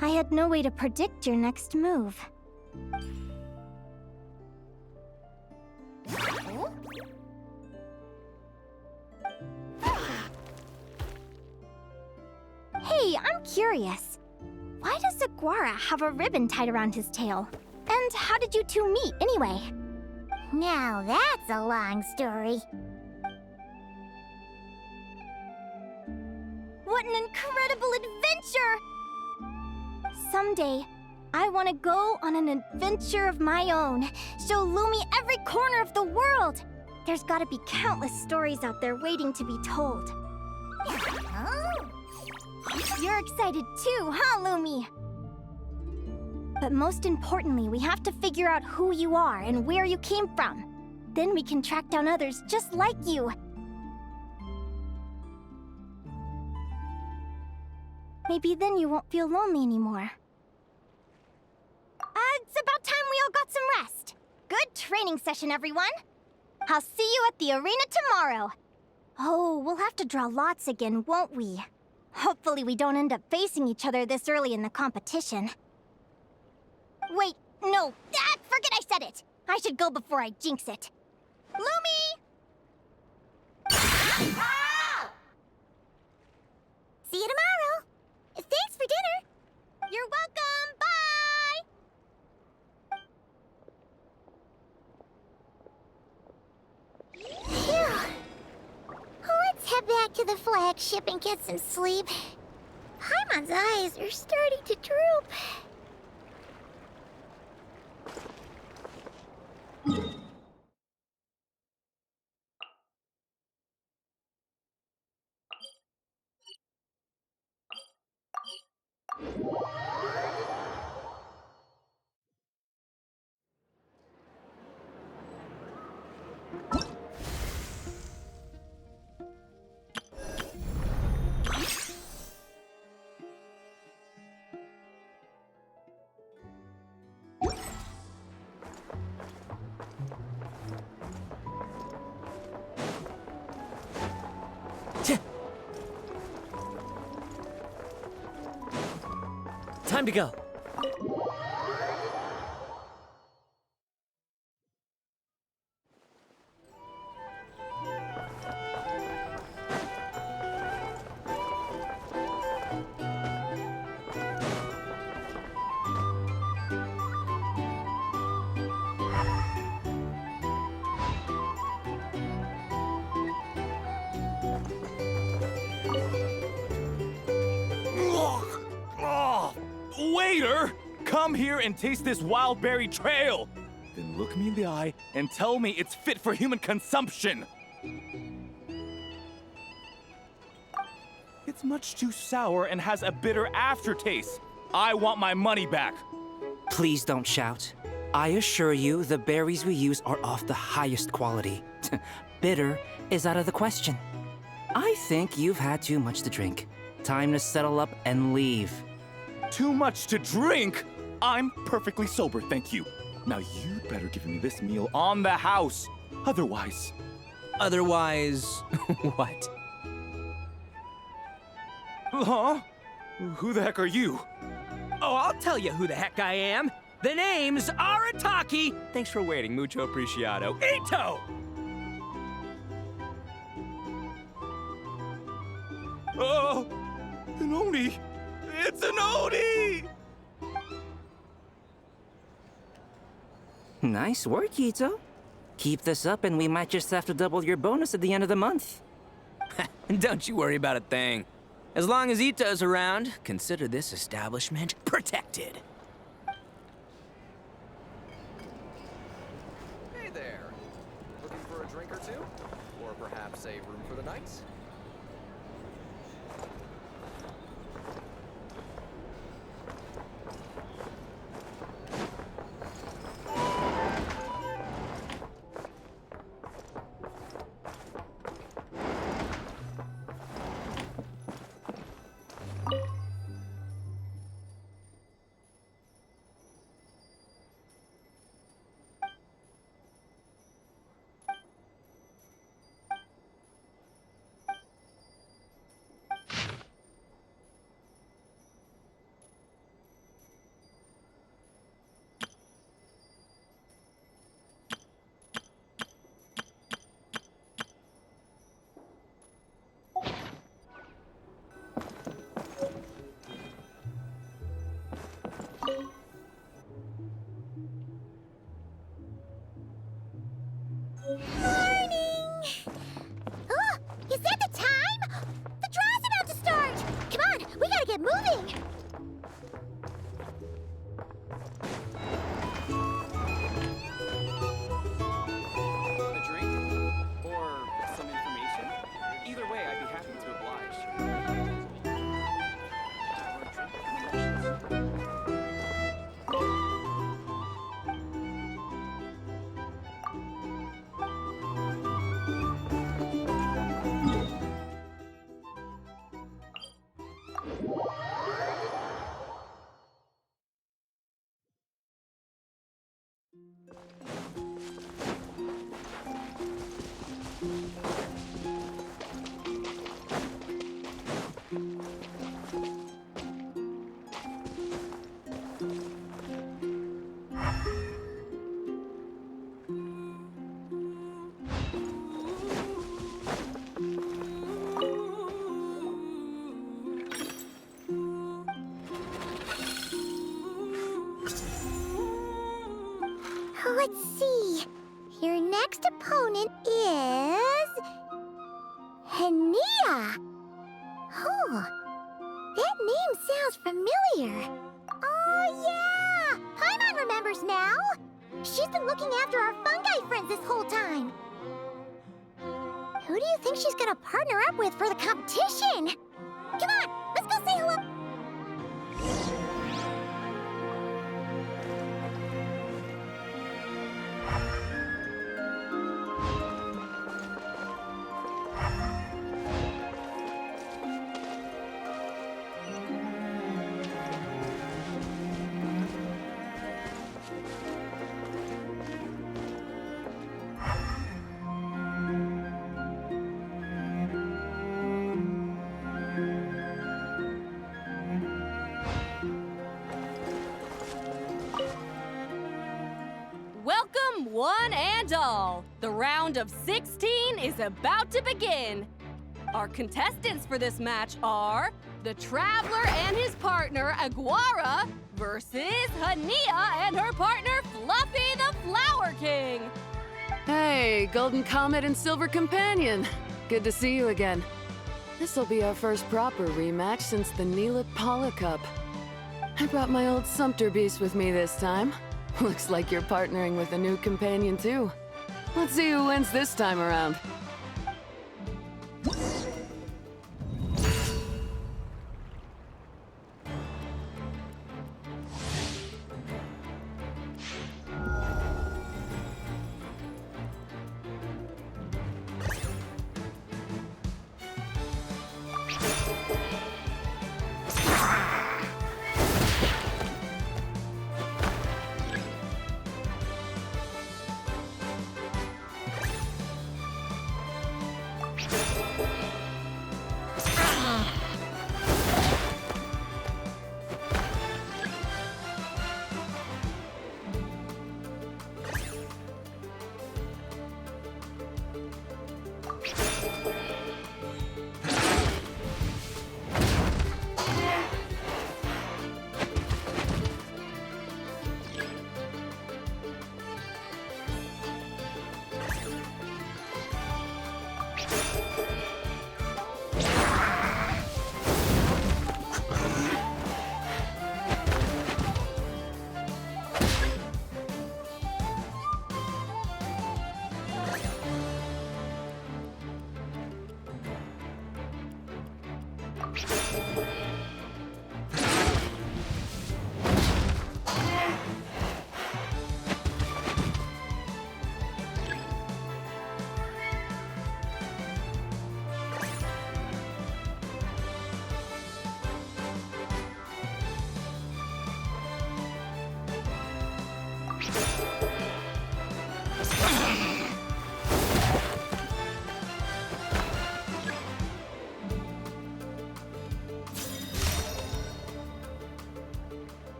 I had no way to predict your next move. Hey, I'm curious. Why does Aguara have a ribbon tied around his tail? And how did you two meet, anyway? Now that's a long story. What an incredible adventure! Someday, I want to go on an adventure of my own. Show Lumi every corner of the world. There's gotta be countless stories out there waiting to be told. You're excited too, huh, Lumi? But most importantly, we have to figure out who you are and where you came from. Then we can track down others just like you. Maybe then you won't feel lonely anymore. It's about time we all got some rest. Good training session, everyone. I'll see you at the arena tomorrow. Oh, we'll have to draw lots again, won't we? Hopefully we don't end up facing each other this early in the competition. Wait, no, forget I said it. I should go before I jinx it. Lumi! See you tomorrow. Thanks for dinner. You're welcome. Bye. Phew. Let's head back to the flagship and get some sleep. Paimon's eyes are starting to droop. Time to go. Waiter! Come here and taste this wild berry trail! Then look me in the eye and tell me it's fit for human consumption! It's much too sour and has a bitter aftertaste. I want my money back. Please don't shout. I assure you, the berries we use are of the highest quality. Bitter is out of the question. I think you've had too much to drink. Time to settle up and leave. Too much to drink? I'm perfectly sober, thank you. Now you'd better give me this meal on the house. Otherwise... Otherwise, what? Huh? Who the heck are you? Oh, I'll tell you who the heck I am. The name's Arataki. Thanks for waiting, mucho apreciado. Ito! Oh, an Oni! It's an Oni! Nice work, Ito. Keep this up and we might just have to double your bonus at the end of the month. Don't you worry about a thing. As long as Ito's around, consider this establishment protected. Hey there. Looking for a drink or two? Or perhaps a room for the night? Let's see. Your next opponent is... Linnea. Oh, that name sounds familiar. Oh, yeah! Paimon remembers now. She's been looking after our fungi friends this whole time. Who do you think she's gonna partner up with for the competition? Come on, let's go say hello. Welcome, one and all. The round of 16 is about to begin. Our contestants for this match are the Traveler and his partner, Aguara, versus Linnea and her partner, Fluffy the Flower King. Hey, Golden Comet and Silver Companion. Good to see you again. This'll be our first proper rematch since the Neelit Paula Cup. I brought my old Sumpter Beast with me this time. Looks like you're partnering with a new companion too. Let's see who wins this time around.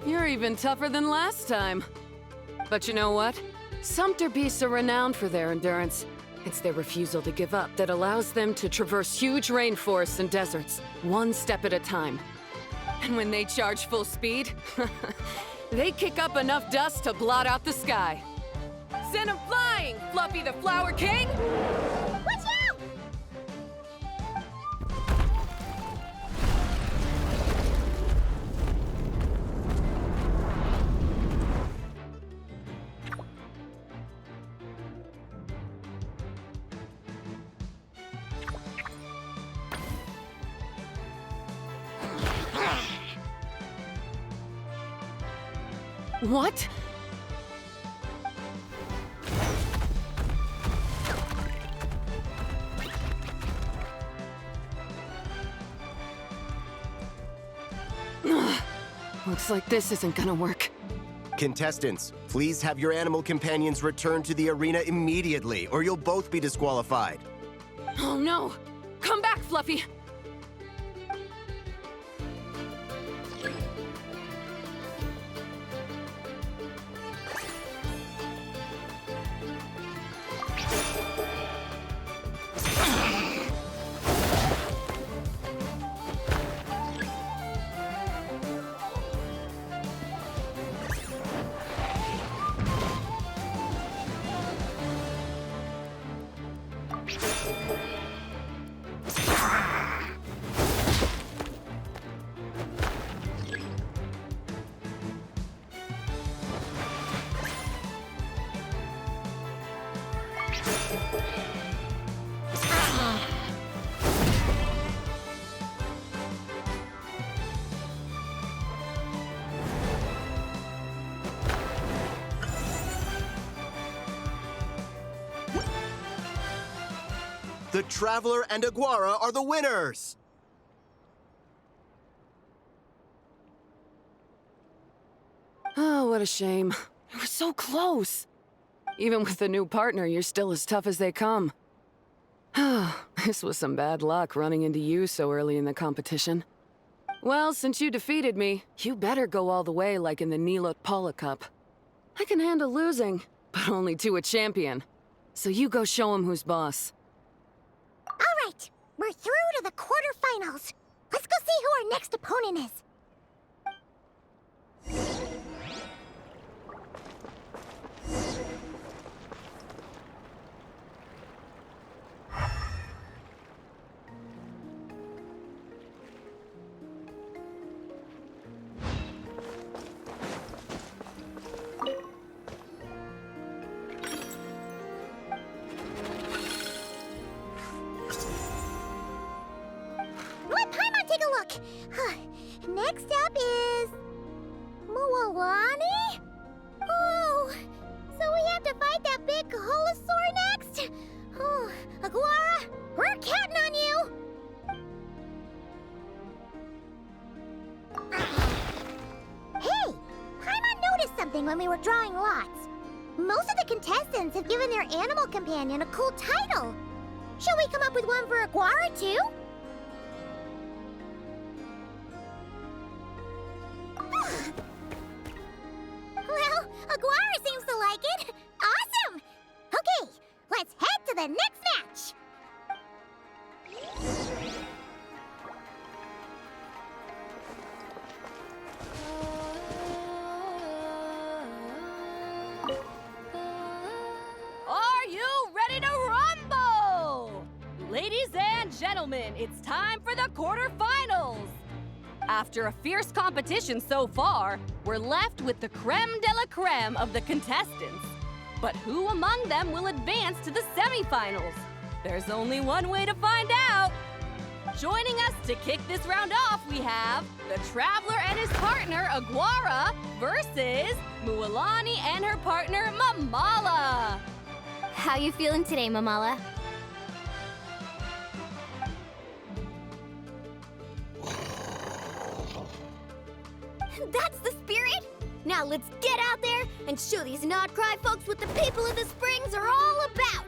You're even tougher than last time. But you know what? Sumpter beasts are renowned for their endurance. It's their refusal to give up that allows them to traverse huge rainforests and deserts, one step at a time. And when they charge full speed, they kick up enough dust to blot out the sky. Send them flying, Fluffy the Flower King! Watch out! What? Looks like this isn't gonna work. Contestants, please have your animal companions return to the arena immediately, or you'll both be disqualified. Oh no! Come back, Fluffy! The Traveler and Aguara are the winners! Oh, what a shame. You were so close. Even with the new partner, you're still as tough as they come. This was some bad luck running into you so early in the competition. Well, since you defeated me, you better go all the way like in the Nilot Paula Cup. I can handle losing, but only to a champion. So you go show him who's boss. All right, we're through to the quarterfinals. Let's go see who our next opponent is. Let Paimon take a look. Next up is Mualani? Oh, so we have to fight that big holosaur next? Oh, Aguara, we're counting on you! Hey, Paimon noticed something when we were drawing lots. Most of the contestants have given their animal companion a cool title. Shall we come up with one for Aguara, too? Well, Aguara seems to like it. Awesome! Okay, let's head to the next match. Are you ready to rumble? Ladies and gentlemen, it's time for the quarterfinals. After a fierce competition so far, we're left with the creme de la creme of the contestants. But who among them will advance to the semifinals? There's only one way to find out. Joining us to kick this round off, we have the Traveler and his partner, Aguara, versus Mualani and her partner, Mamala. How you feeling today, Mamala? That's the spirit! Now let's get out there and show these not-cry folks what the people of the Springs are all about!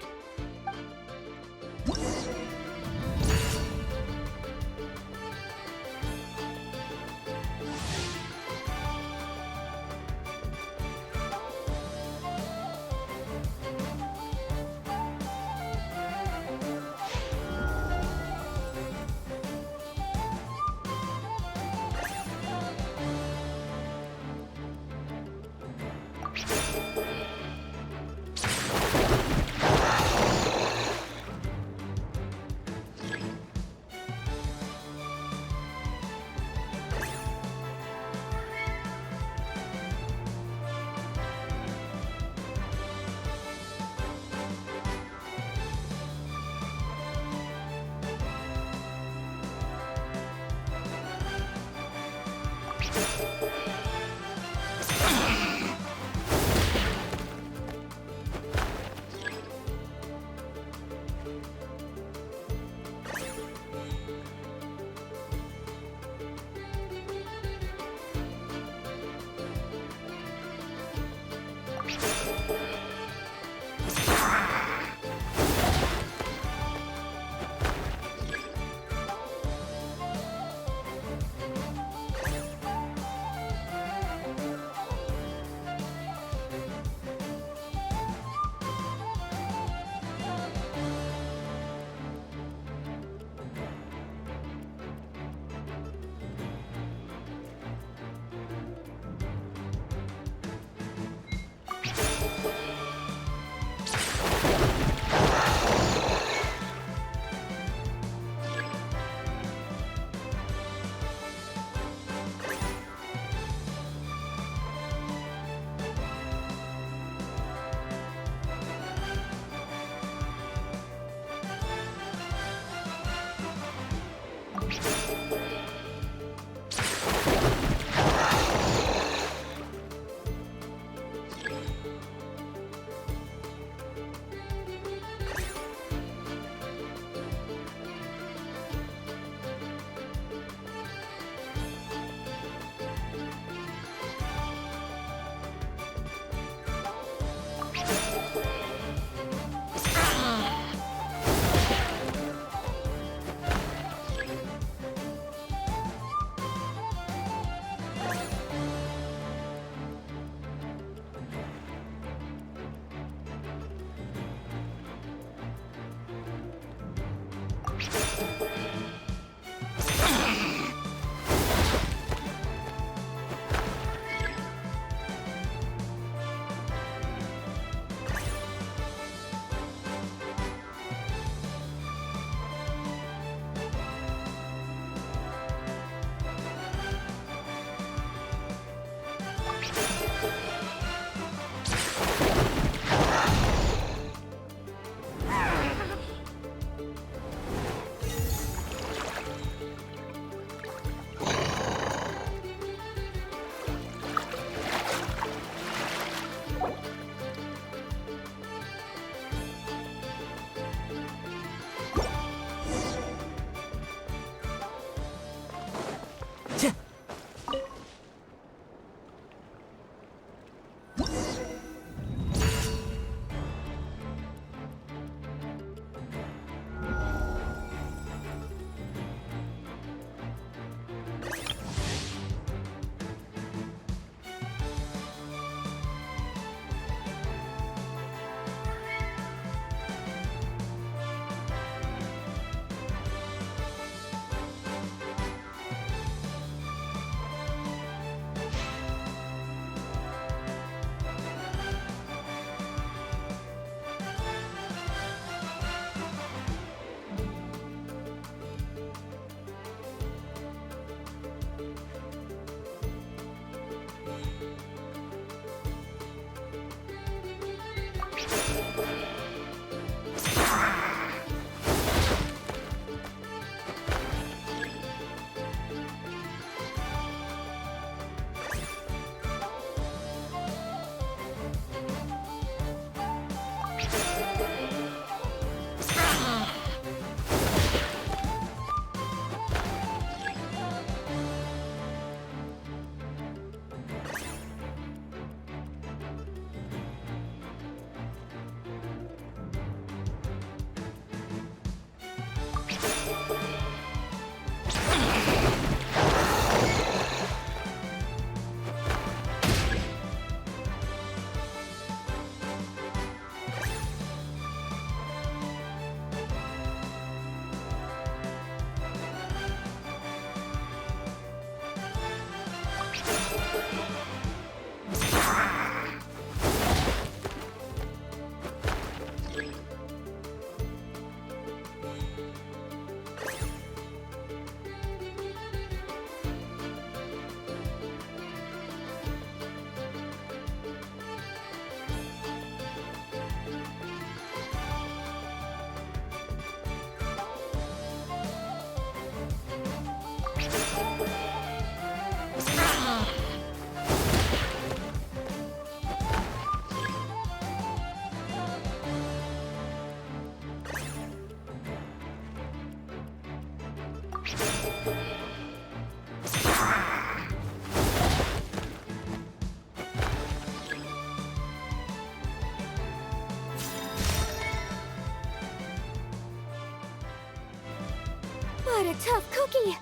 What a tough cookie!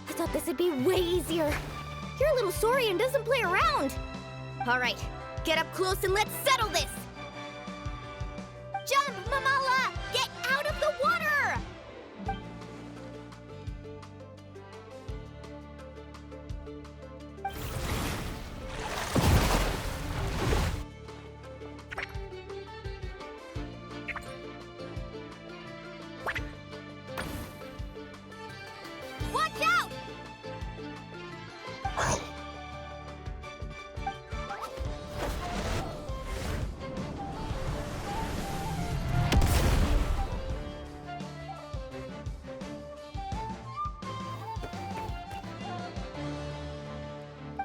I thought this would be way easier. Your little Saurian doesn't play around. All right, get up close and let's settle this. Jump, Mamala! Get out of the water! Watch out!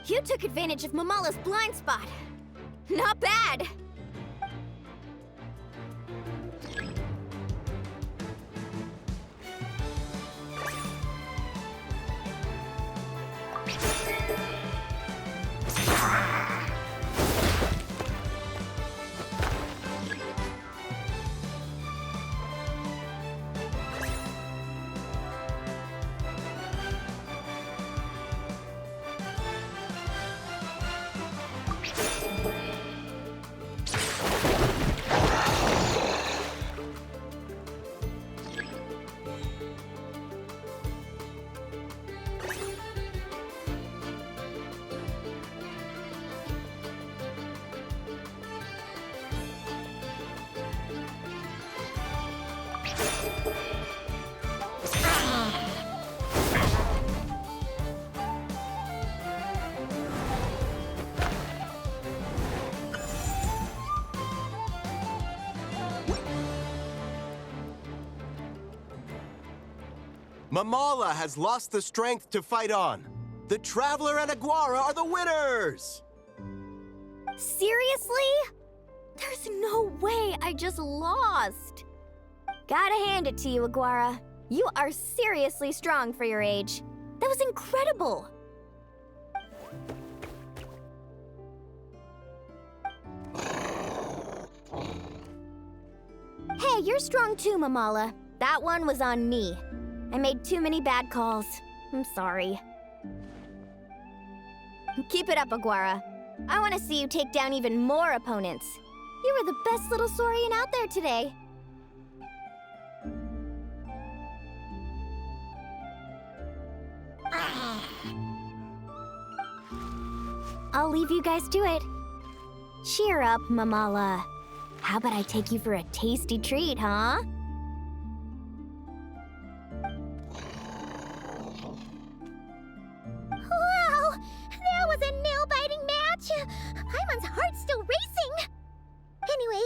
You took advantage of Mamala's blind spot. Not bad! Mamala has lost the strength to fight on. The Traveler and Aguara are the winners! Seriously? There's no way I just lost. Gotta hand it to you, Aguara. You are seriously strong for your age. That was incredible. Hey, you're strong too, Mamala. That one was on me. I made too many bad calls. I'm sorry. Keep it up, Aguara. I want to see you take down even more opponents. You were the best little Saurian out there today. I'll leave you guys to it. Cheer up, Mamala. How about I take you for a tasty treat, huh? Wow! That was a nail-biting match! Paimon's heart's still racing! Anyway,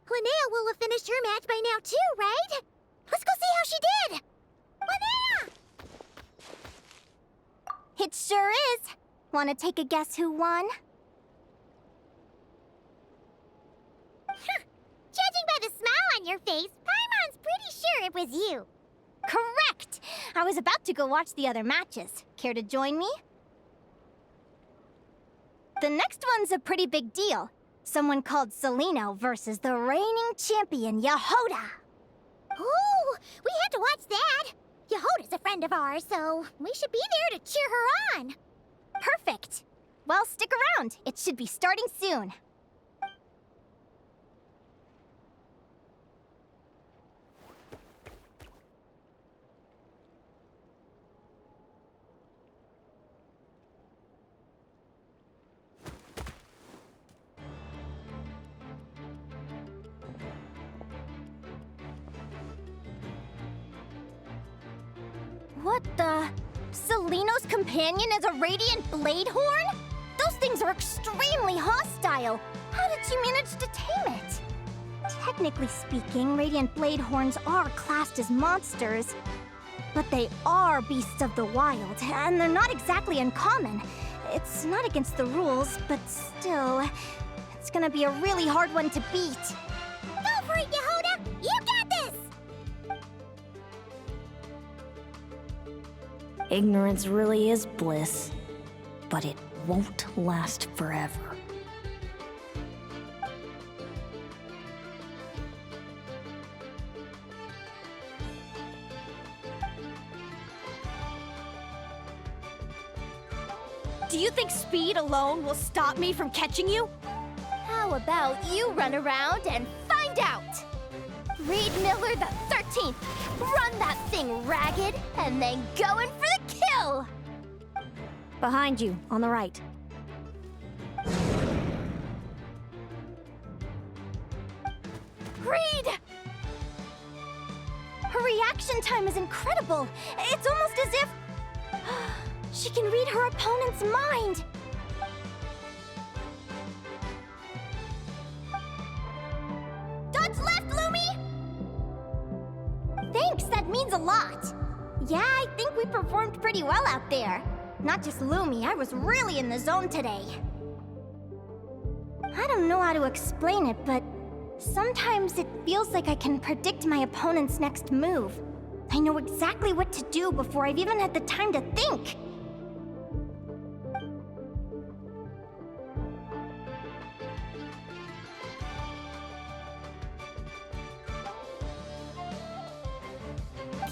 Linnea will have finished her match by now too, right? Let's go see how she did! Linnea! It sure is. Want to take a guess who won? Judging by the smile on your face, Paimon's pretty sure it was you. Correct! I was about to go watch the other matches. Care to join me? The next one's a pretty big deal. Someone called Celino versus the reigning champion, Yehoda. Ooh, we had to watch that. Yehoda's a friend of ours, so we should be there to cheer her on. Perfect. Well, stick around. It should be starting soon. What the? Celino's companion is a radiant blade horn? Those things are extremely hostile. How did you manage to tame it? Technically speaking, radiant blade horns are classed as monsters. But they are beasts of the wild, and they're not exactly uncommon. It's not against the rules, but still, it's gonna be a really hard one to beat. Go for it, Yehoda! You got this! Ignorance really is bliss, but it won't last forever. Do you think speed alone will stop me from catching you? How about you run around and find out? Reed Miller the 13th, run that thing ragged, and then go in for the kill! Behind you, on the right. Reed! Her reaction time is incredible. It's almost as if she can read her opponent's mind. Dodge left, Lumi! Thanks, that means a lot. Yeah, I think we performed pretty well out there. Not just Lumi, I was really in the zone today. I don't know how to explain it, but sometimes it feels like I can predict my opponent's next move. I know exactly what to do before I've even had the time to think.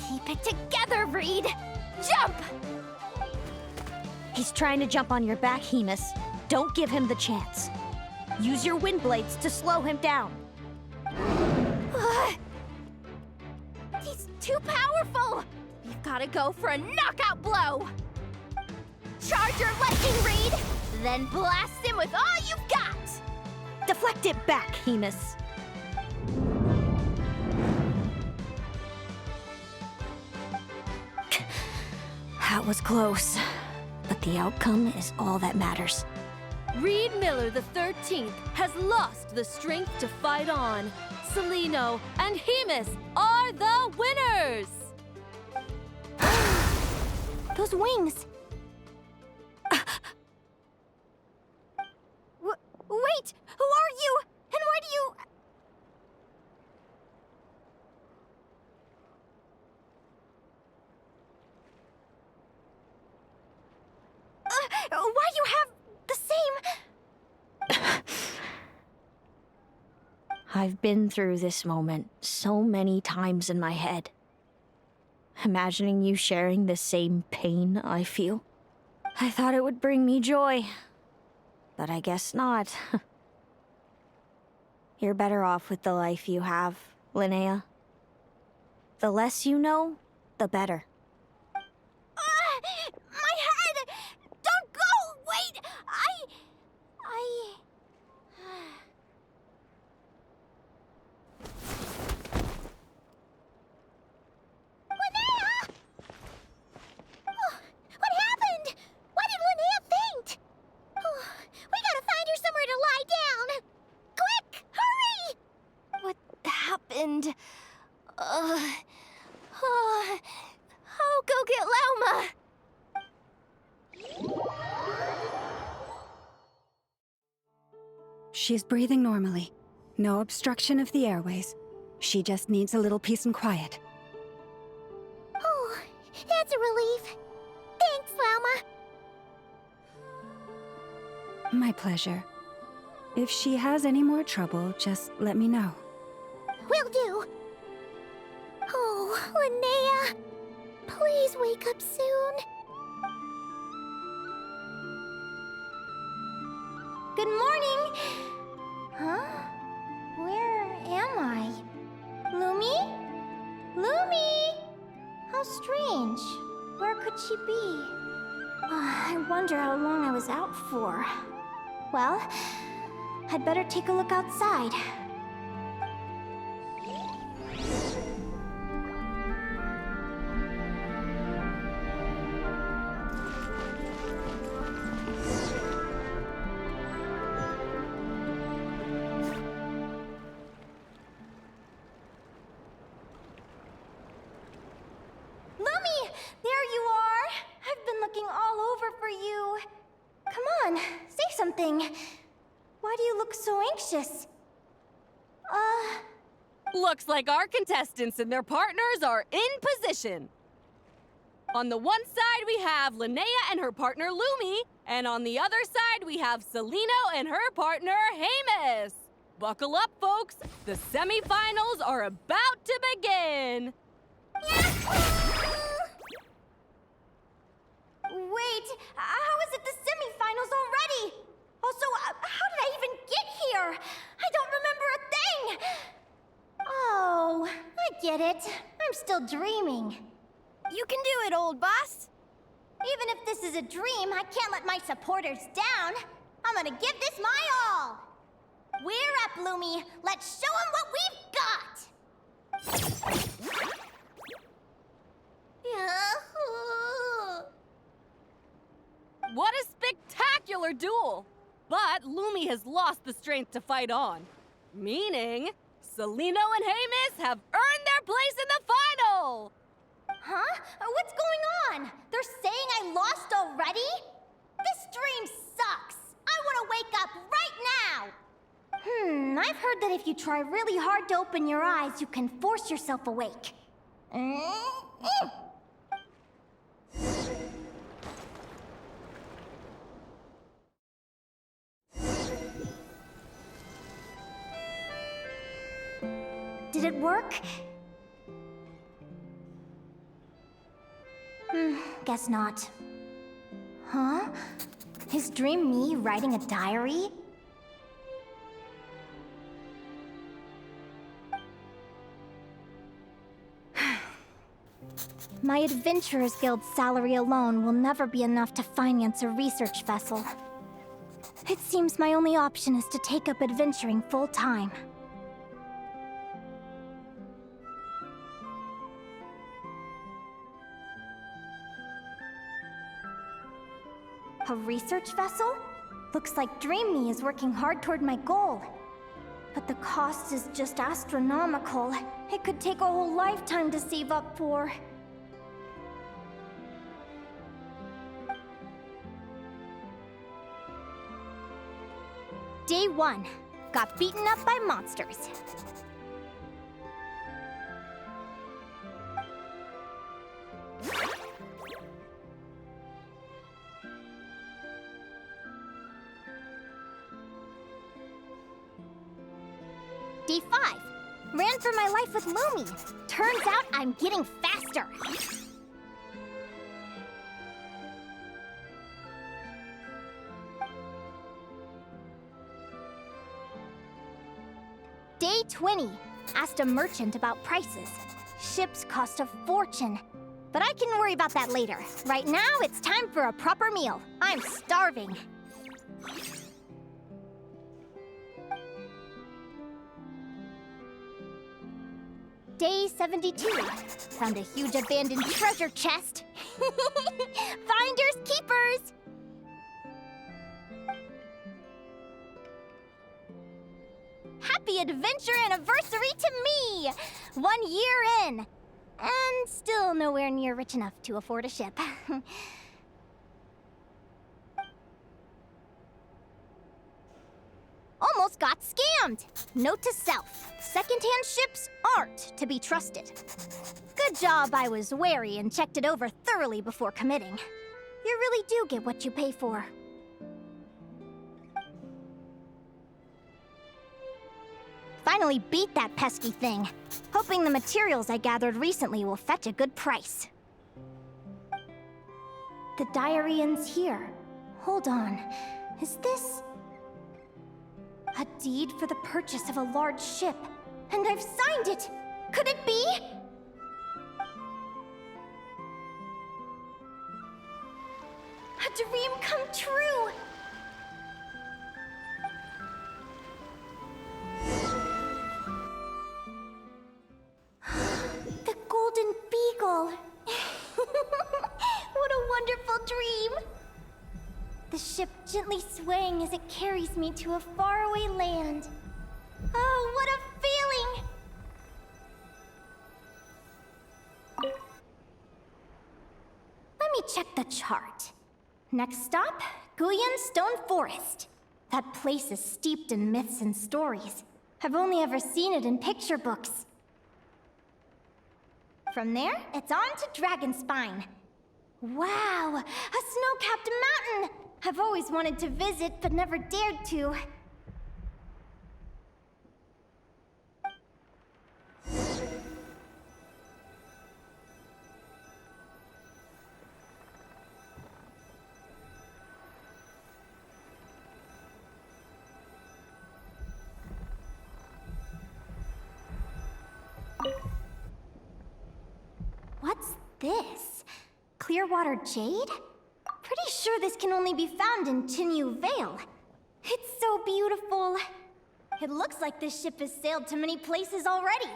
Keep it together, Reed! Jump! He's trying to jump on your back, Hemus. Don't give him the chance. Use your wind blades to slow him down. He's too powerful! You've gotta go for a knockout blow! Charge your lightning, Reed! Then blast him with all you've got! Deflect it back, Hemus. was close, but the outcome is all that matters. Reed Miller the 13th has lost the strength to fight on. Celino and Hemus are the winners! Those wings! Wait! Who are you? And why do you... why do you have the same... I've been through this moment so many times in my head. Imagining you sharing the same pain I feel. I thought it would bring me joy. But I guess not. You're better off with the life you have, Linnea. The less you know, the better. My head! Don't go! Wait! Linnea! Oh, what happened? Why did Linnea faint? Oh, we gotta find her somewhere to lie down. Quick, hurry! What happened? I'll go get Lauma. She's breathing normally. No obstruction of the airways. She just needs a little peace and quiet. Oh, that's a relief. Thanks, Lauma. My pleasure. If she has any more trouble, just let me know. Will do. Oh, Linnea. Please wake up soon. Good morning! Huh? Where am I? Lumi? Lumi! How strange. Where could she be? I wonder how long I was out for. Well, I'd better take a look outside. Lumi! There you are! I've been looking all over for you. Come on, say something. Why do you look so anxious? Looks like our contestants and their partners are in position. On the one side, we have Linnea and her partner Lumi, and on the other side, we have Celino and her partner Hemus. Buckle up, folks. The semifinals are about to begin. Wait, how is it the semifinals already? Also, how did I even get here? I don't remember a thing! Oh, I get it. I'm still dreaming. You can do it, old boss. Even if this is a dream, I can't let my supporters down. I'm gonna give this my all. We're up, Lumi. Let's show them what we've got! What a spectacular duel! But Lumi has lost the strength to fight on. Meaning, Celino and Hemus have earned their place in the final! Huh? What's going on? They're saying I lost already? This dream sucks! I want to wake up right now! I've heard that if you try really hard to open your eyes, you can force yourself awake. Did it work? Guess not. Huh? Is Dream me writing a diary? My Adventurers Guild salary alone will never be enough to finance a research vessel. It seems my only option is to take up adventuring full-time. A research vessel? Looks like Dream Me is working hard toward my goal. But the cost is just astronomical. It could take a whole lifetime to save up for. Day 1. Got beaten up by monsters. Day 5. Ran for my life with Moomy. Turns out I'm getting faster. Day 20. Asked a merchant about prices. Ships cost a fortune. But I can worry about that later. Right now, it's time for a proper meal. I'm starving. Day 72. Found a huge abandoned treasure chest. Finders keepers! Happy adventure anniversary to me! 1 year in. And still nowhere near rich enough to afford a ship. Almost got scammed! Note to self, secondhand ships aren't to be trusted. Good job I was wary and checked it over thoroughly before committing. You really do get what you pay for. Finally beat that pesky thing. Hoping the materials I gathered recently will fetch a good price. The diary ends here. Hold on. Is this... a deed for the purchase of a large ship? And I've signed it! Could it be? A dream come true! The Golden Beagle! What a wonderful dream! The ship gently swaying as it carries me to a faraway land. Oh, what a feeling! Let me check the chart. Next stop, Guyan Stone Forest. That place is steeped in myths and stories. I've only ever seen it in picture books. From there, it's on to Dragonspine. Wow, a snow-capped mountain! I've always wanted to visit, but never dared to. What's this? Clearwater jade? Pretty sure this can only be found in Chinyu Vale. It's so beautiful. It looks like this ship has sailed to many places already.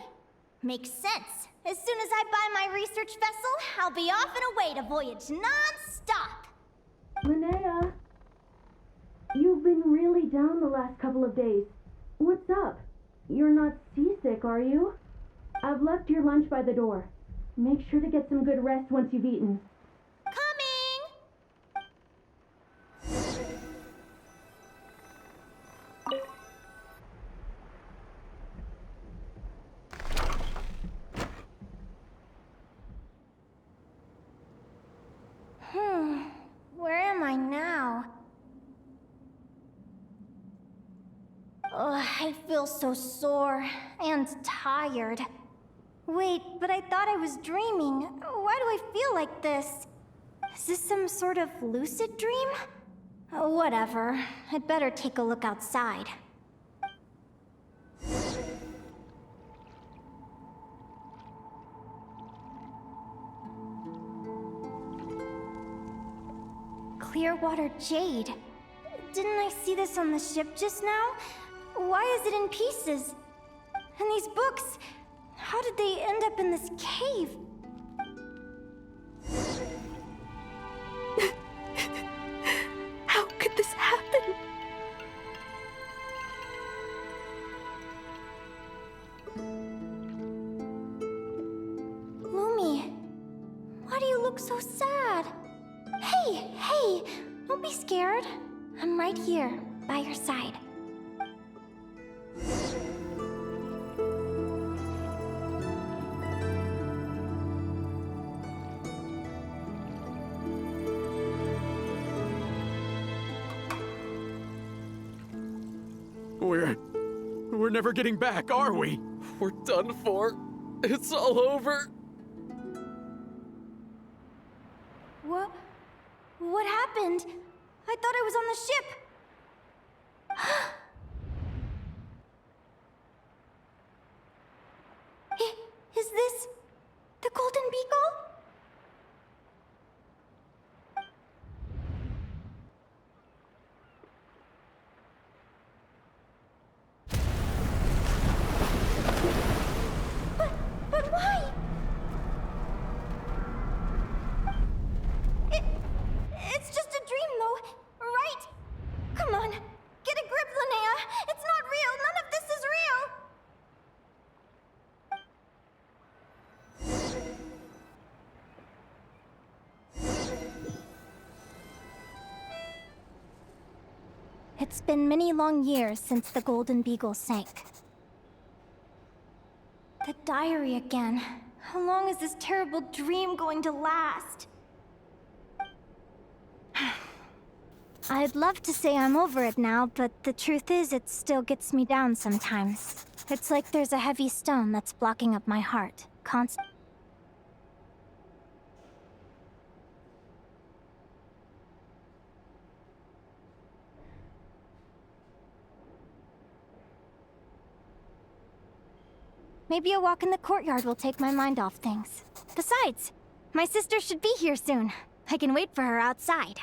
Makes sense. As soon as I buy my research vessel, I'll be off and away to voyage non-stop. Linnea, you've been really down the last couple of days. What's up? You're not seasick, are you? I've left your lunch by the door. Make sure to get some good rest once you've eaten. Where am I now? Ugh, I feel so sore and tired. Wait, but I thought I was dreaming. Why do I feel like this? Is this some sort of lucid dream? Whatever. I'd better take a look outside. Clearwater jade. Didn't I see this on the ship just now? Why is it in pieces? And these books, how did they end up in this cave? Don't be scared. I'm right here, by your side. We're never getting back, are we? We're done for. It's all over. What happened? I thought I was on the ship. Is this the Golden Beagle? But why? It's just a dream, though, right? Come on, get a grip, Linnea. It's not real. None of this is real. It's been many long years since the Golden Beagle sank. The diary again. How long is this terrible dream going to last? I'd love to say I'm over it now, but the truth is it still gets me down sometimes. It's like there's a heavy stone that's blocking up my heart, Maybe a walk in the courtyard will take my mind off things. Besides, my sister should be here soon. I can wait for her outside.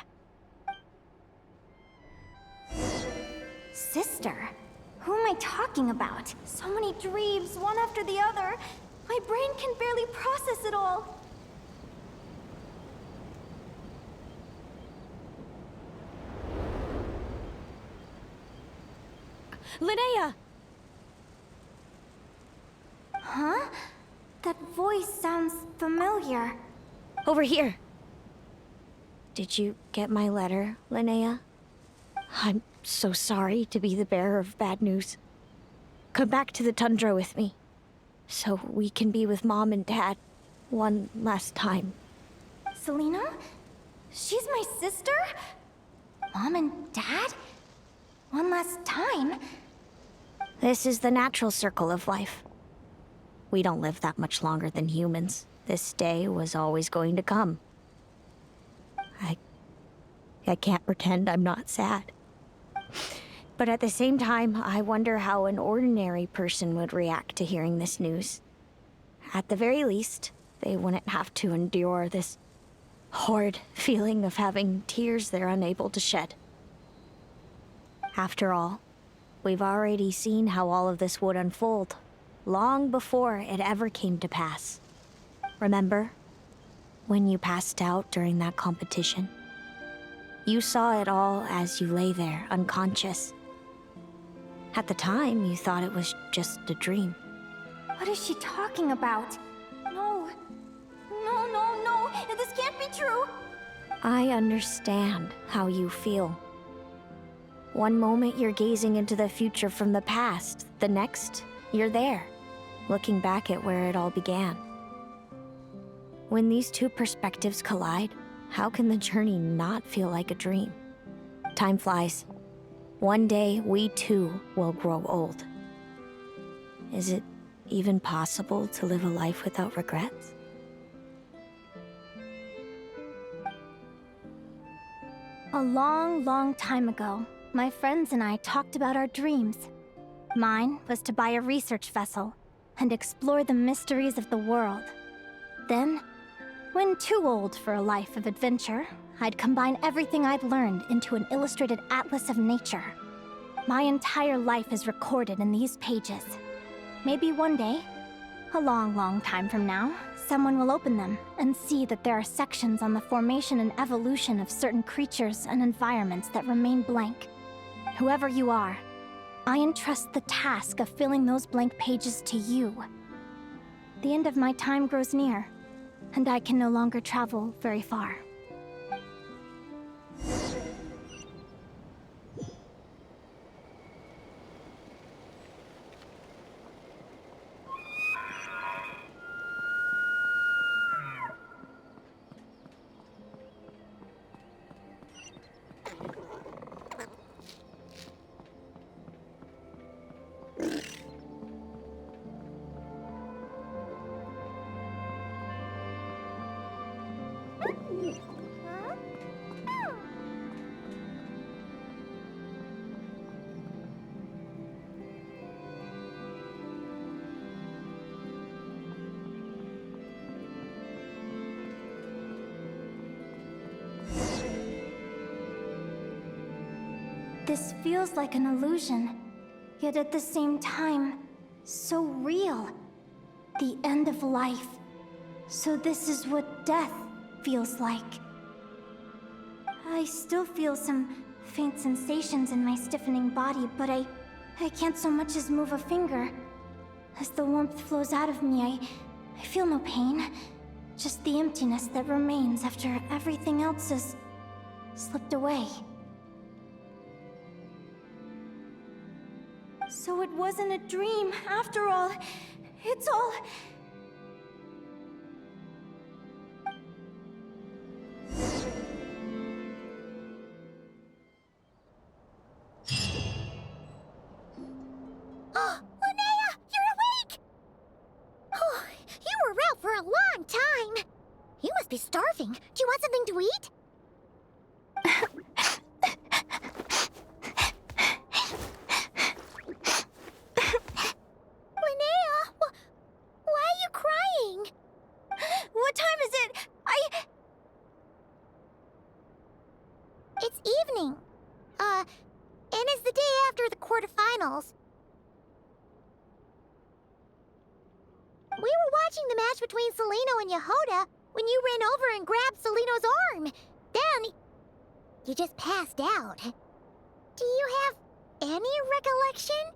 Sister? Who am I talking about? So many dreams, one after the other. My brain can barely process it all. Linnea! Huh? That voice sounds familiar. Over here. Did you get my letter, Linnea? I'm so sorry to be the bearer of bad news. Come back to the tundra with me, so we can be with Mom and Dad one last time. Selena? She's my sister? Mom and Dad? One last time? This is the natural circle of life. We don't live that much longer than humans. This day was always going to come. I can't pretend I'm not sad. But at the same time, I wonder how an ordinary person would react to hearing this news. At the very least, they wouldn't have to endure this horrid feeling of having tears they're unable to shed. After all, we've already seen how all of this would unfold, long before it ever came to pass. Remember, when you passed out during that competition? You saw it all as you lay there, unconscious. At the time, you thought it was just a dream. What is she talking about? No. No. This can't be true. I understand how you feel. One moment you're gazing into the future from the past, the next, you're there, looking back at where it all began. When these two perspectives collide, how can the journey not feel like a dream? Time flies. One day, we too will grow old. Is it even possible to live a life without regrets? A long, long time ago, my friends and I talked about our dreams. Mine was to buy a research vessel and explore the mysteries of the world. Then, when too old for a life of adventure, I'd combine everything I'd learned into an illustrated atlas of nature. My entire life is recorded in these pages. Maybe one day, a long, long time from now, someone will open them and see that there are sections on the formation and evolution of certain creatures and environments that remain blank. Whoever you are, I entrust the task of filling those blank pages to you. The end of my time grows near, and I can no longer travel very far. This feels like an illusion, yet at the same time, so real. The end of life. So this is what death feels like. I still feel some faint sensations in my stiffening body, but I can't so much as move a finger. As the warmth flows out of me, I feel no pain. Just the emptiness that remains after everything else has slipped away. So it wasn't a dream, after all. It's all... Oh, Linnea, you're awake! Oh, you were out for a long time. You must be starving. Do you want something to eat? Linnea, why are you crying? What time is it? It's evening. And it's the day after the quarterfinals. We were watching the match between Celino and Yehoda when you ran over and grabbed Celino's arm. Then, you just passed out. Do you have any recollection?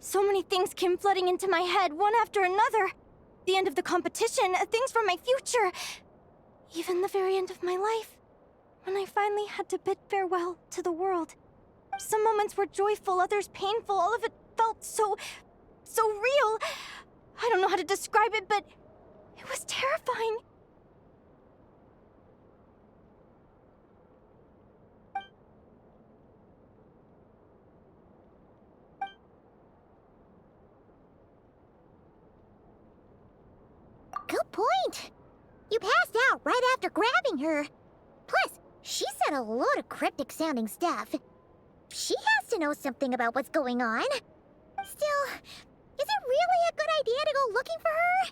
So many things came flooding into my head, one after another. The end of the competition, things from my future. Even the very end of my life. When I finally had to bid farewell to the world. Some moments were joyful, others painful. All of it felt so real. I don't know how to describe it, but it was terrifying. Good point. You passed out right after grabbing her. Plus, she said a load of cryptic-sounding stuff. She has to know something about what's going on. Still, is it really a good idea to go looking for her?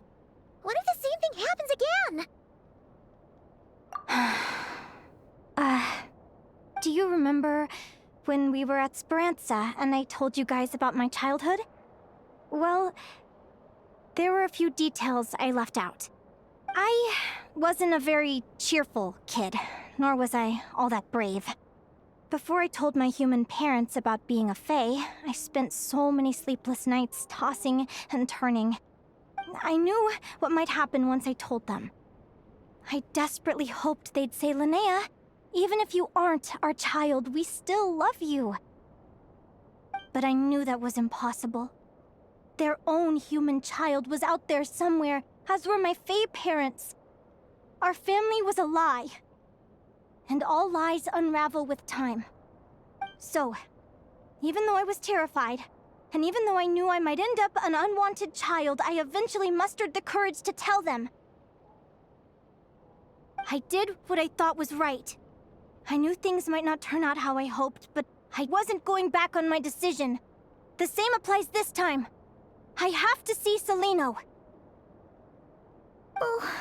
What if the same thing happens again? Do you remember when we were at Speranza and I told you guys about my childhood? Well, there were a few details I left out. I wasn't a very cheerful kid, nor was I all that brave. Before I told my human parents about being a fae, I spent so many sleepless nights tossing and turning. I knew what might happen once I told them. I desperately hoped they'd say, Linnea, even if you aren't our child, we still love you. But I knew that was impossible. Their own human child was out there somewhere, as were my fae parents. Our family was a lie. And all lies unravel with time. So, even though I was terrified, and even though I knew I might end up an unwanted child, I eventually mustered the courage to tell them. I did what I thought was right. I knew things might not turn out how I hoped, but I wasn't going back on my decision. The same applies this time. I have to see Celino. Oh,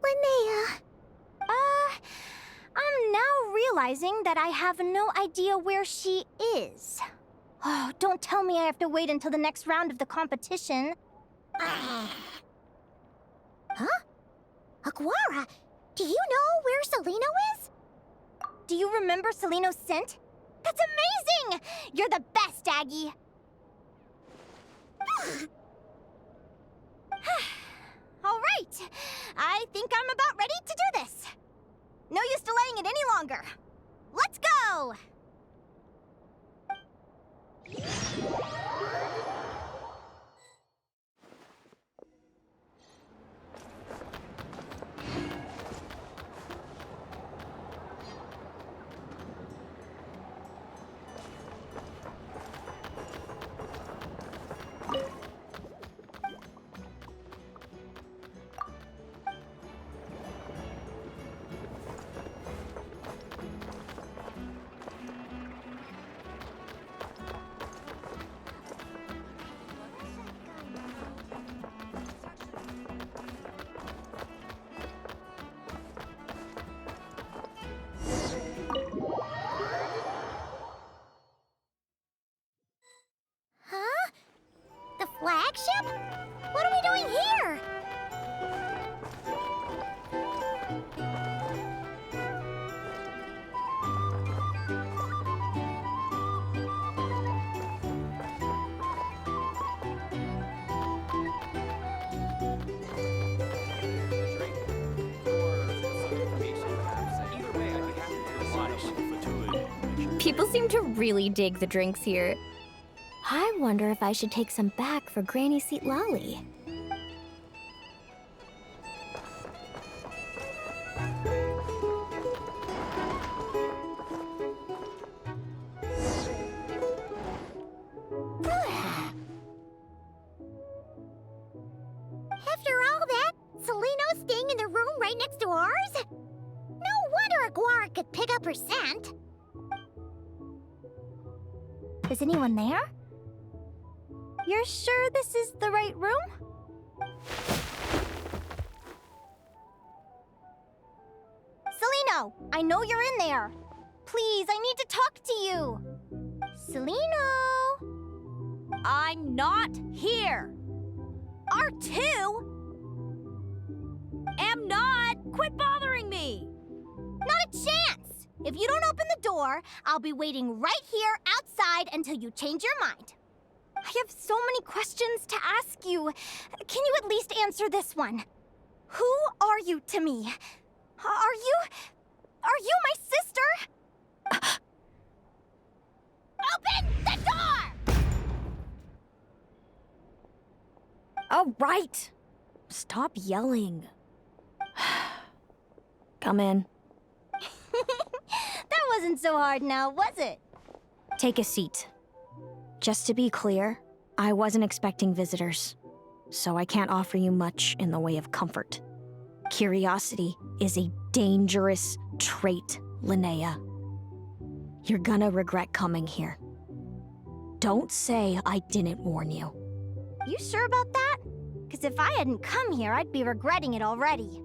Linnea. I'm now realizing that I have no idea where she is. Oh, don't tell me I have to wait until the next round of the competition. Huh? Aguara, do you know where Celino is? Do you remember Celino's scent? That's amazing! You're the best, Aggie! All right, I think I'm about ready to do this. No use delaying it any longer. Let's go! flagship? What are we doing here? People seem to really dig the drinks here. I wonder if I should take some back for Granny Seat Lolly. After all that, Seleno's staying in the room right next to ours? No wonder Aguara could pick up her scent. Is anyone there? You're sure this is the right room? Seleno, I know you're in there. Please, I need to talk to you. Seleno! I'm not here. R2? Am not. Quit bothering me. Not a chance! If you don't open the door, I'll be waiting right here outside until you change your mind. I have so many questions to ask you. Can you at least answer this one? Who are you to me? Are you my sister? Open the door! All right. Stop yelling. Come in. That wasn't so hard now, was it? Take a seat. Just to be clear, I wasn't expecting visitors, so I can't offer you much in the way of comfort. Curiosity is a dangerous trait, Linnea. You're gonna regret coming here. Don't say I didn't warn you. You sure about that? Because if I hadn't come here, I'd be regretting it already.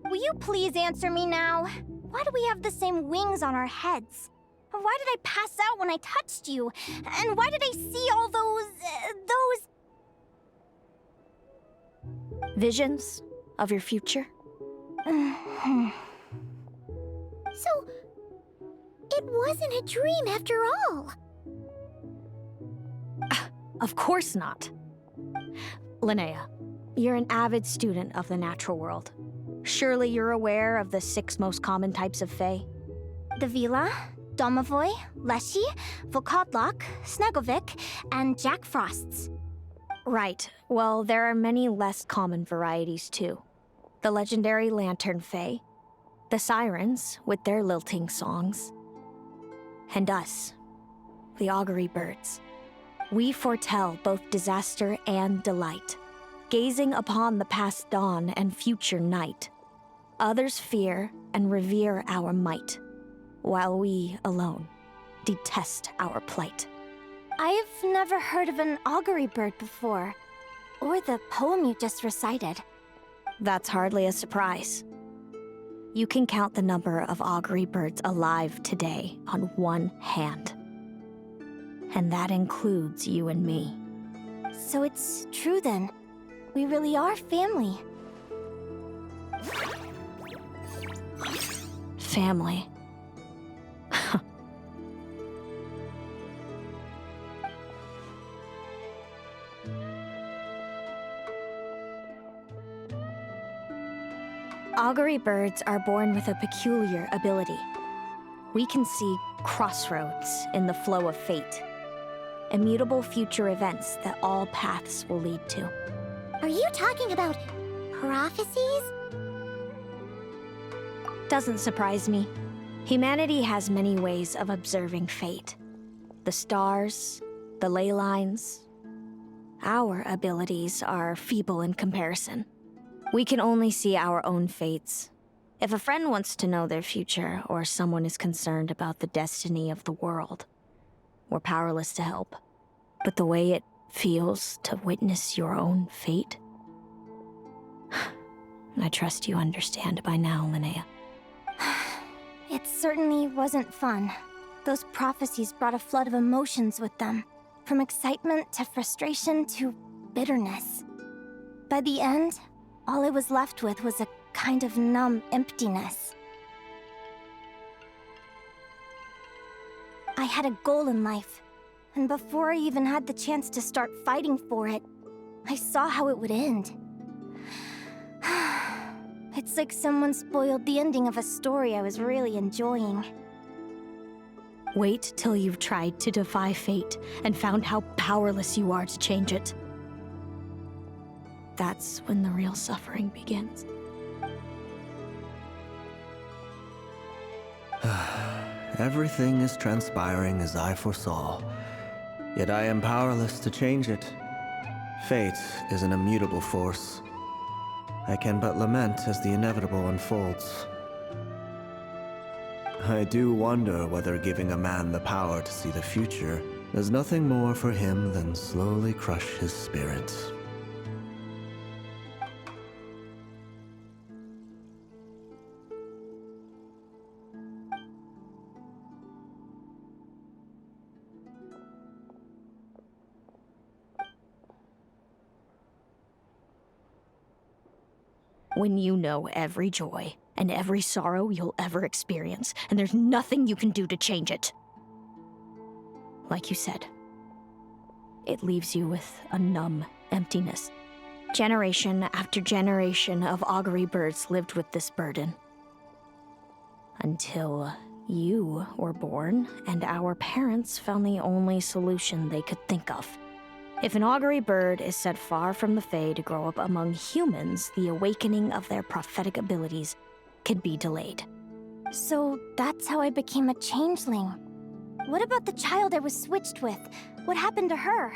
Will you please answer me now? Why do we have the same wings on our heads? Why did I pass out when I touched you? And why did I see all those... Visions of your future? So, it wasn't a dream after all. Of course not. Linnea, you're an avid student of the natural world. Surely you're aware of the 6 most common types of Fae? The Vila, Domovoy, Leshy, Volkodlok, Snegovic, and Jack Frosts. Right. Well, there are many less common varieties too. The legendary Lantern Fae, the Sirens with their lilting songs, and us, the Augury Birds. We foretell both disaster and delight, gazing upon the past dawn and future night. Others fear and revere our might, while we alone detest our plight. I've never heard of an augury bird before, or the poem you just recited. That's hardly a surprise. You can count the number of augury birds alive today on one hand. And that includes you and me. So it's true then. We really are family. Family. Augury birds are born with a peculiar ability. We can see crossroads in the flow of fate, immutable future events that all paths will lead to. Are you talking about prophecies? Doesn't surprise me. Humanity has many ways of observing fate. The stars, the ley lines. Our abilities are feeble in comparison. We can only see our own fates. If a friend wants to know their future, or someone is concerned about the destiny of the world, we're powerless to help. But the way it feels to witness your own fate, I trust you understand by now, Linnea. It certainly wasn't fun. Those prophecies brought a flood of emotions with them. From excitement to frustration to bitterness. By the end, all I was left with was a kind of numb emptiness. I had a goal in life, and before I even had the chance to start fighting for it, I saw how it would end. It's like someone spoiled the ending of a story I was really enjoying. Wait till you've tried to defy fate and found how powerless you are to change it. That's when the real suffering begins. Everything is transpiring as I foresaw, yet I am powerless to change it. Fate is an immutable force. I can but lament as the inevitable unfolds. I do wonder whether giving a man the power to see the future does nothing more for him than slowly crush his spirit. When you know every joy and every sorrow you'll ever experience, and there's nothing you can do to change it. Like you said, it leaves you with a numb emptiness. Generation after generation of augury birds lived with this burden. Until you were born, and our parents found the only solution they could think of. If an augury bird is set far from the Fae to grow up among humans, the awakening of their prophetic abilities could be delayed. So that's how I became a changeling. What about the child I was switched with? What happened to her?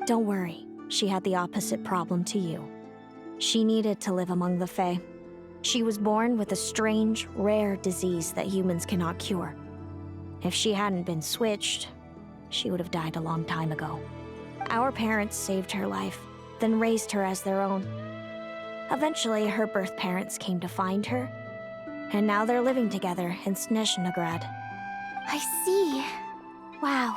Don't worry, she had the opposite problem to you. She needed to live among the Fae. She was born with a strange, rare disease that humans cannot cure. If she hadn't been switched, she would have died a long time ago. Our parents saved her life, then raised her as their own. Eventually, her birth parents came to find her, and now they're living together in Snezhnegrad. I see. Wow.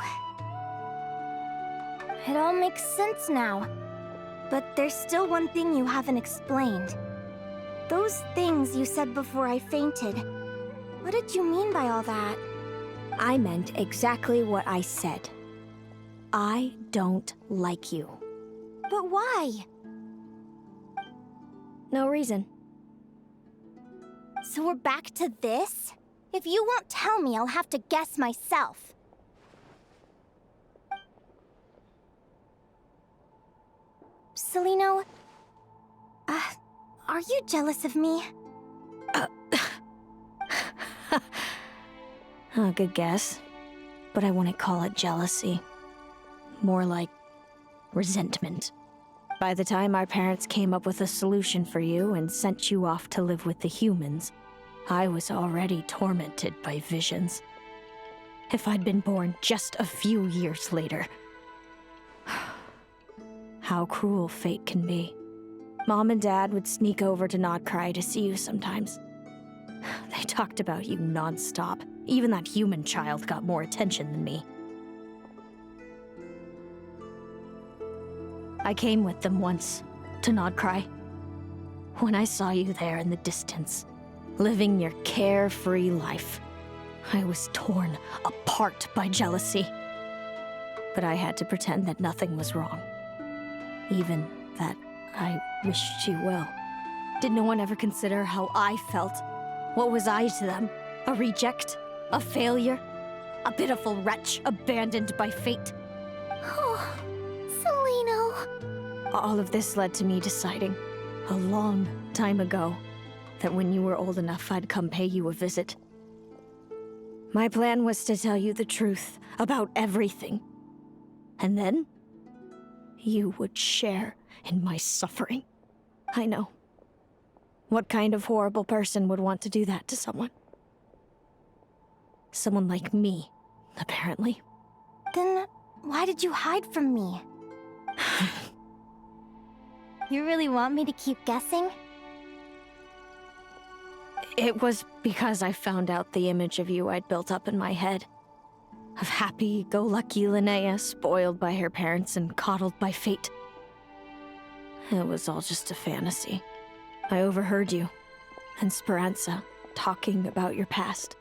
It all makes sense now. But there's still one thing you haven't explained. Those things you said before I fainted. What did you mean by all that? I meant exactly what I said. I don't like you. But why? No reason. So we're back to this? If you won't tell me, I'll have to guess myself. Celino, are you jealous of me? Good guess. But I wouldn't call it jealousy. More like resentment. By the time our parents came up with a solution for you and sent you off to live with the humans, I was already tormented by visions. If I'd been born just a few years later. How cruel fate can be. Mom and Dad would sneak over to Nodcry to see you sometimes. They talked about you non-stop. Even that human child got more attention than me. I came with them once, to Nodcry. When I saw you there in the distance, living your carefree life, I was torn apart by jealousy. But I had to pretend that nothing was wrong. Even that I wished you well. Did no one ever consider how I felt? What was I to them? A reject? A failure? A pitiful wretch abandoned by fate? Oh, Celino. All of this led to me deciding, a long time ago, that when you were old enough, I'd come pay you a visit. My plan was to tell you the truth about everything. And then, you would share in my suffering. I know. What kind of horrible person would want to do that to someone? Someone like me, apparently. Then, why did you hide from me? You really want me to keep guessing? It was because I found out the image of you I'd built up in my head. Of happy-go-lucky Linnea, spoiled by her parents and coddled by fate. It was all just a fantasy. I overheard you and Speranza talking about your past.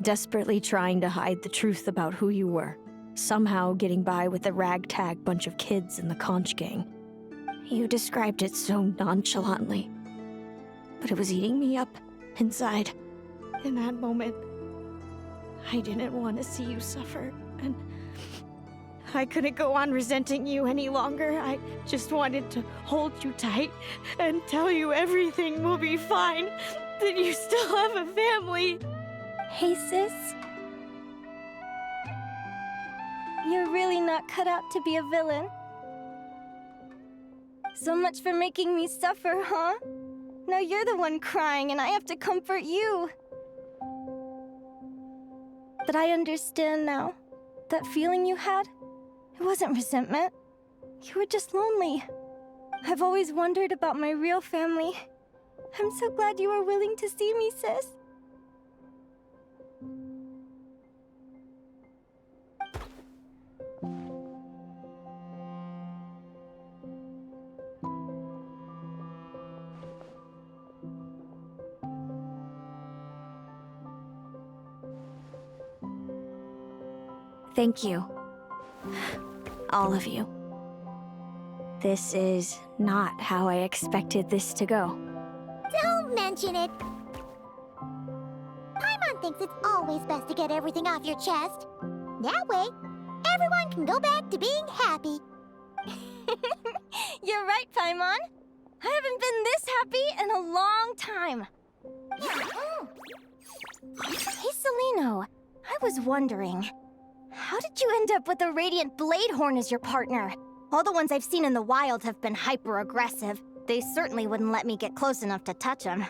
Desperately trying to hide the truth about who you were. Somehow getting by with a ragtag bunch of kids in the conch gang. You described it so nonchalantly. But it was eating me up inside. In that moment, I didn't want to see you suffer, and I couldn't go on resenting you any longer. I just wanted to hold you tight and tell you everything will be fine, that you still have a family. Hey, sis. You're really not cut out to be a villain. So much for making me suffer, huh? Now you're the one crying and I have to comfort you. But I understand now. That feeling you had, it wasn't resentment. You were just lonely. I've always wondered about my real family. I'm so glad you were willing to see me, sis. Thank you. All of you. This is not how I expected this to go. Don't mention it. Paimon thinks it's always best to get everything off your chest. That way, everyone can go back to being happy. You're right, Paimon. I haven't been this happy in a long time. Hey, Celino. I was wondering, how did you end up with a Radiant Bladehorn as your partner? All the ones I've seen in the wild have been hyper-aggressive. They certainly wouldn't let me get close enough to touch them.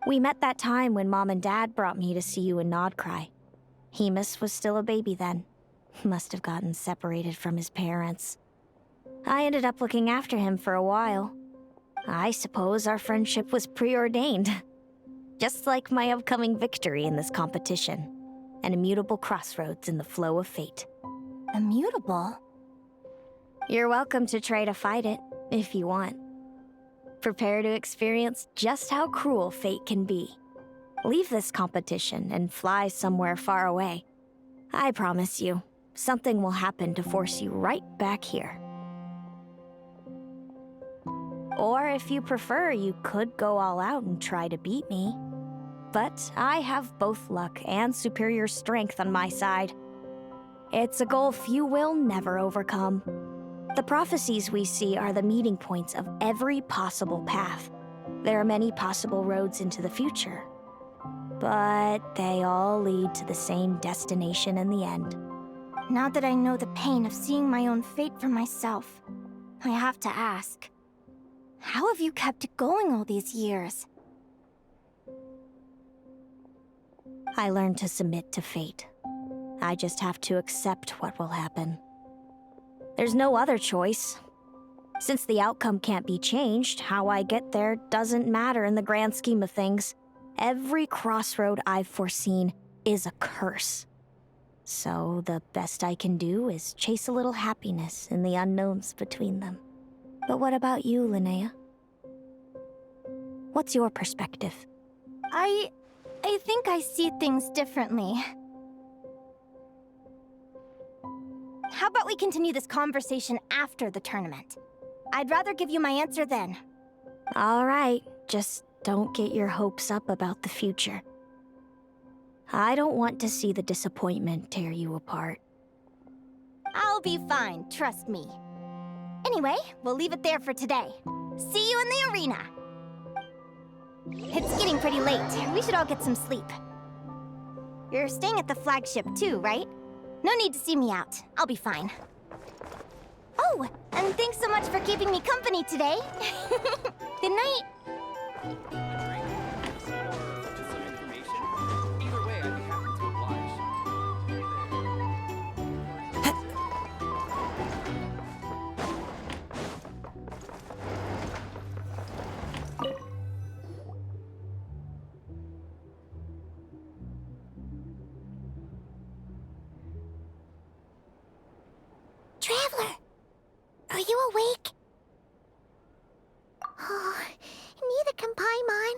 We met that time when Mom and Dad brought me to see you in Nodcry. Hemus was still a baby then. He must have gotten separated from his parents. I ended up looking after him for a while. I suppose our friendship was preordained. Just like my upcoming victory in this competition. An immutable crossroads in the flow of fate. Immutable? You're welcome to try to fight it, if you want. Prepare to experience just how cruel fate can be. Leave this competition and fly somewhere far away. I promise you, something will happen to force you right back here. Or if you prefer, you could go all out and try to beat me. But I have both luck and superior strength on my side. It's a goal few will never overcome. The prophecies we see are the meeting points of every possible path. There are many possible roads into the future. But they all lead to the same destination in the end. Now that I know the pain of seeing my own fate for myself, I have to ask, how have you kept it going all these years? I learned to submit to fate. I just have to accept what will happen. There's no other choice. Since the outcome can't be changed, how I get there doesn't matter in the grand scheme of things. Every crossroad I've foreseen is a curse. So the best I can do is chase a little happiness in the unknowns between them. But what about you, Linnea? What's your perspective? I think I see things differently. How about we continue this conversation after the tournament? I'd rather give you my answer then. All right, just don't get your hopes up about the future. I don't want to see the disappointment tear you apart. I'll be fine, trust me. Anyway, we'll leave it there for today. See you in the arena! It's getting pretty late. We should all get some sleep. You're staying at the flagship too, right? No need to see me out. I'll be fine. Oh, and thanks so much for keeping me company today. Good night. Traveler, are you awake? Paimon.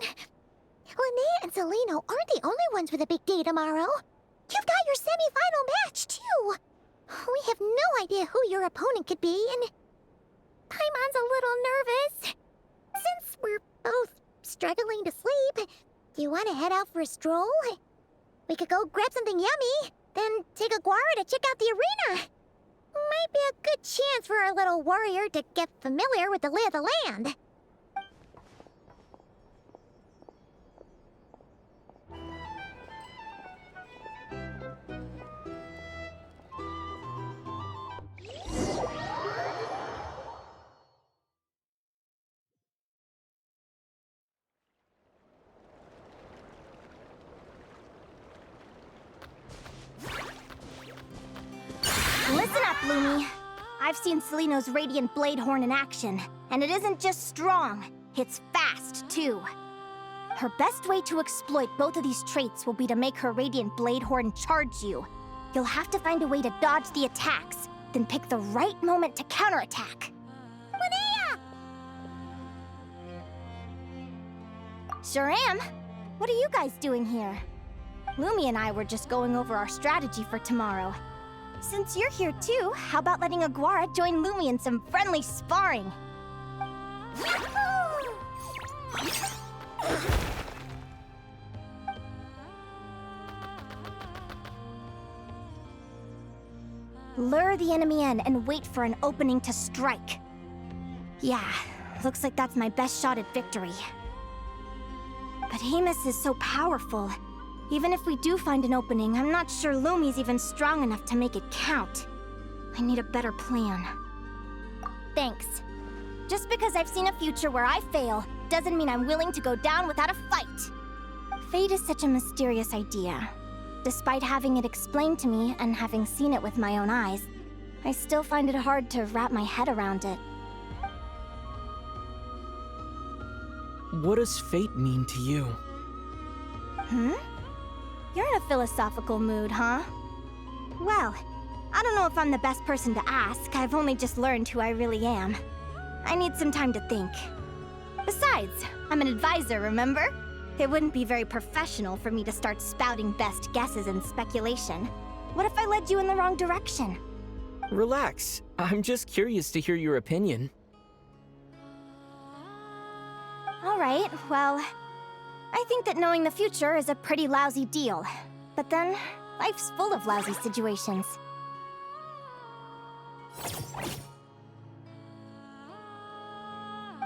Linnea and Celino aren't the only ones with a big day tomorrow. You've got your semi-final match, too. We have no idea who your opponent could be, and Paimon's a little nervous. Since we're both struggling to sleep, do you want to head out for a stroll? We could go grab something yummy, then take a guara to check out the arena. Might be a good chance for our little warrior to get familiar with the lay of the land. Listen up, Lumi. I've seen Celino's Radiant Bladehorn in action, and it isn't just strong, it's fast, too. Her best way to exploit both of these traits will be to make her Radiant Bladehorn charge you. You'll have to find a way to dodge the attacks, then pick the right moment to counterattack. Linnea! Sure am. What are you guys doing here? Lumi and I were just going over our strategy for tomorrow. Since you're here too, how about letting Aguara join Lumi in some friendly sparring? Lure the enemy in and wait for an opening to strike. Yeah, looks like that's my best shot at victory. But Amos is so powerful. Even if we do find an opening, I'm not sure Lumi's even strong enough to make it count. I need a better plan. Thanks. Just because I've seen a future where I fail, doesn't mean I'm willing to go down without a fight. Fate is such a mysterious idea. Despite having it explained to me and having seen it with my own eyes, I still find it hard to wrap my head around it. What does fate mean to you? You're in a philosophical mood, huh? Well, I don't know if I'm the best person to ask. I've only just learned who I really am. I need some time to think. Besides, I'm an advisor, remember? It wouldn't be very professional for me to start spouting best guesses and speculation. What if I led you in the wrong direction? Relax. I'm just curious to hear your opinion. All right, well, I think that knowing the future is a pretty lousy deal. But then, life's full of lousy situations.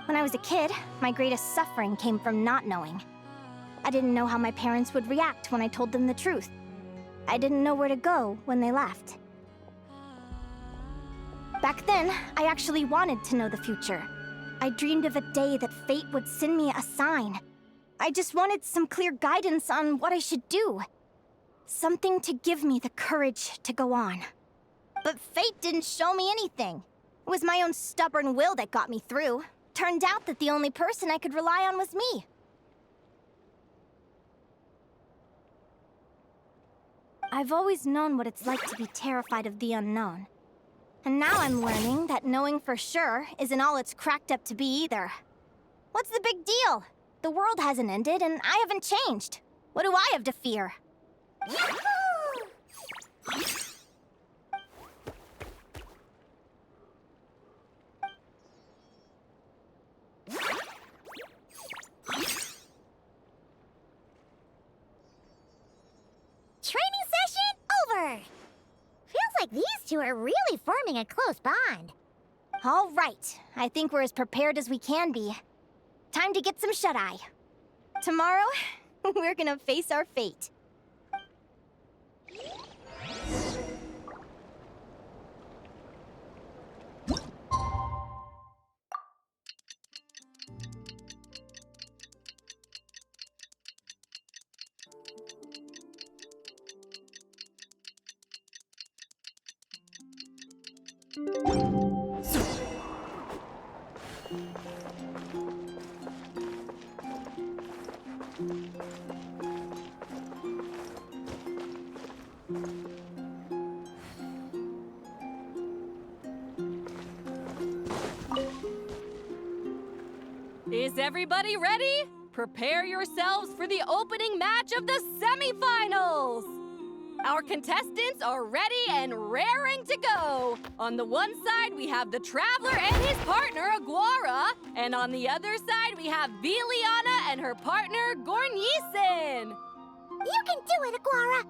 When I was a kid, my greatest suffering came from not knowing. I didn't know how my parents would react when I told them the truth. I didn't know where to go when they left. Back then, I actually wanted to know the future. I dreamed of a day that fate would send me a sign. I just wanted some clear guidance on what I should do. Something to give me the courage to go on. But fate didn't show me anything. It was my own stubborn will that got me through. Turned out that the only person I could rely on was me. I've always known what it's like to be terrified of the unknown. And now I'm learning that knowing for sure isn't all it's cracked up to be either. What's the big deal? The world hasn't ended, and I haven't changed. What do I have to fear? Training session over! Feels like these two are really forming a close bond. All right, I think we're as prepared as we can be. Time to get some shut-eye. Tomorrow, we're gonna face our fate. Is everybody ready? prepare yourselves for the opening match of the semifinals! Our contestants are ready and raring to go. On the one side, we have the Traveler and his partner, Aguara. And on the other side, we have Viliana and her partner, Gornisen. You can do it, Aguara!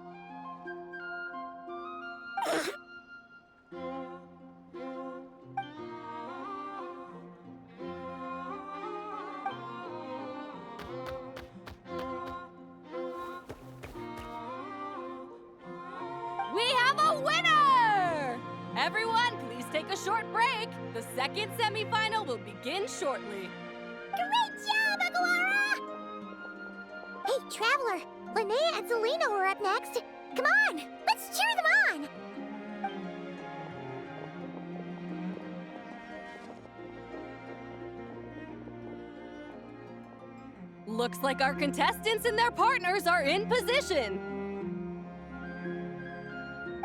We have a winner! Everyone, please take a short break. The second semifinal will begin shortly. Great job, Aguara! Hey, Traveler, Linnea and Selena were up next. Come on, let's cheer them on! Looks like our contestants and their partners are in position.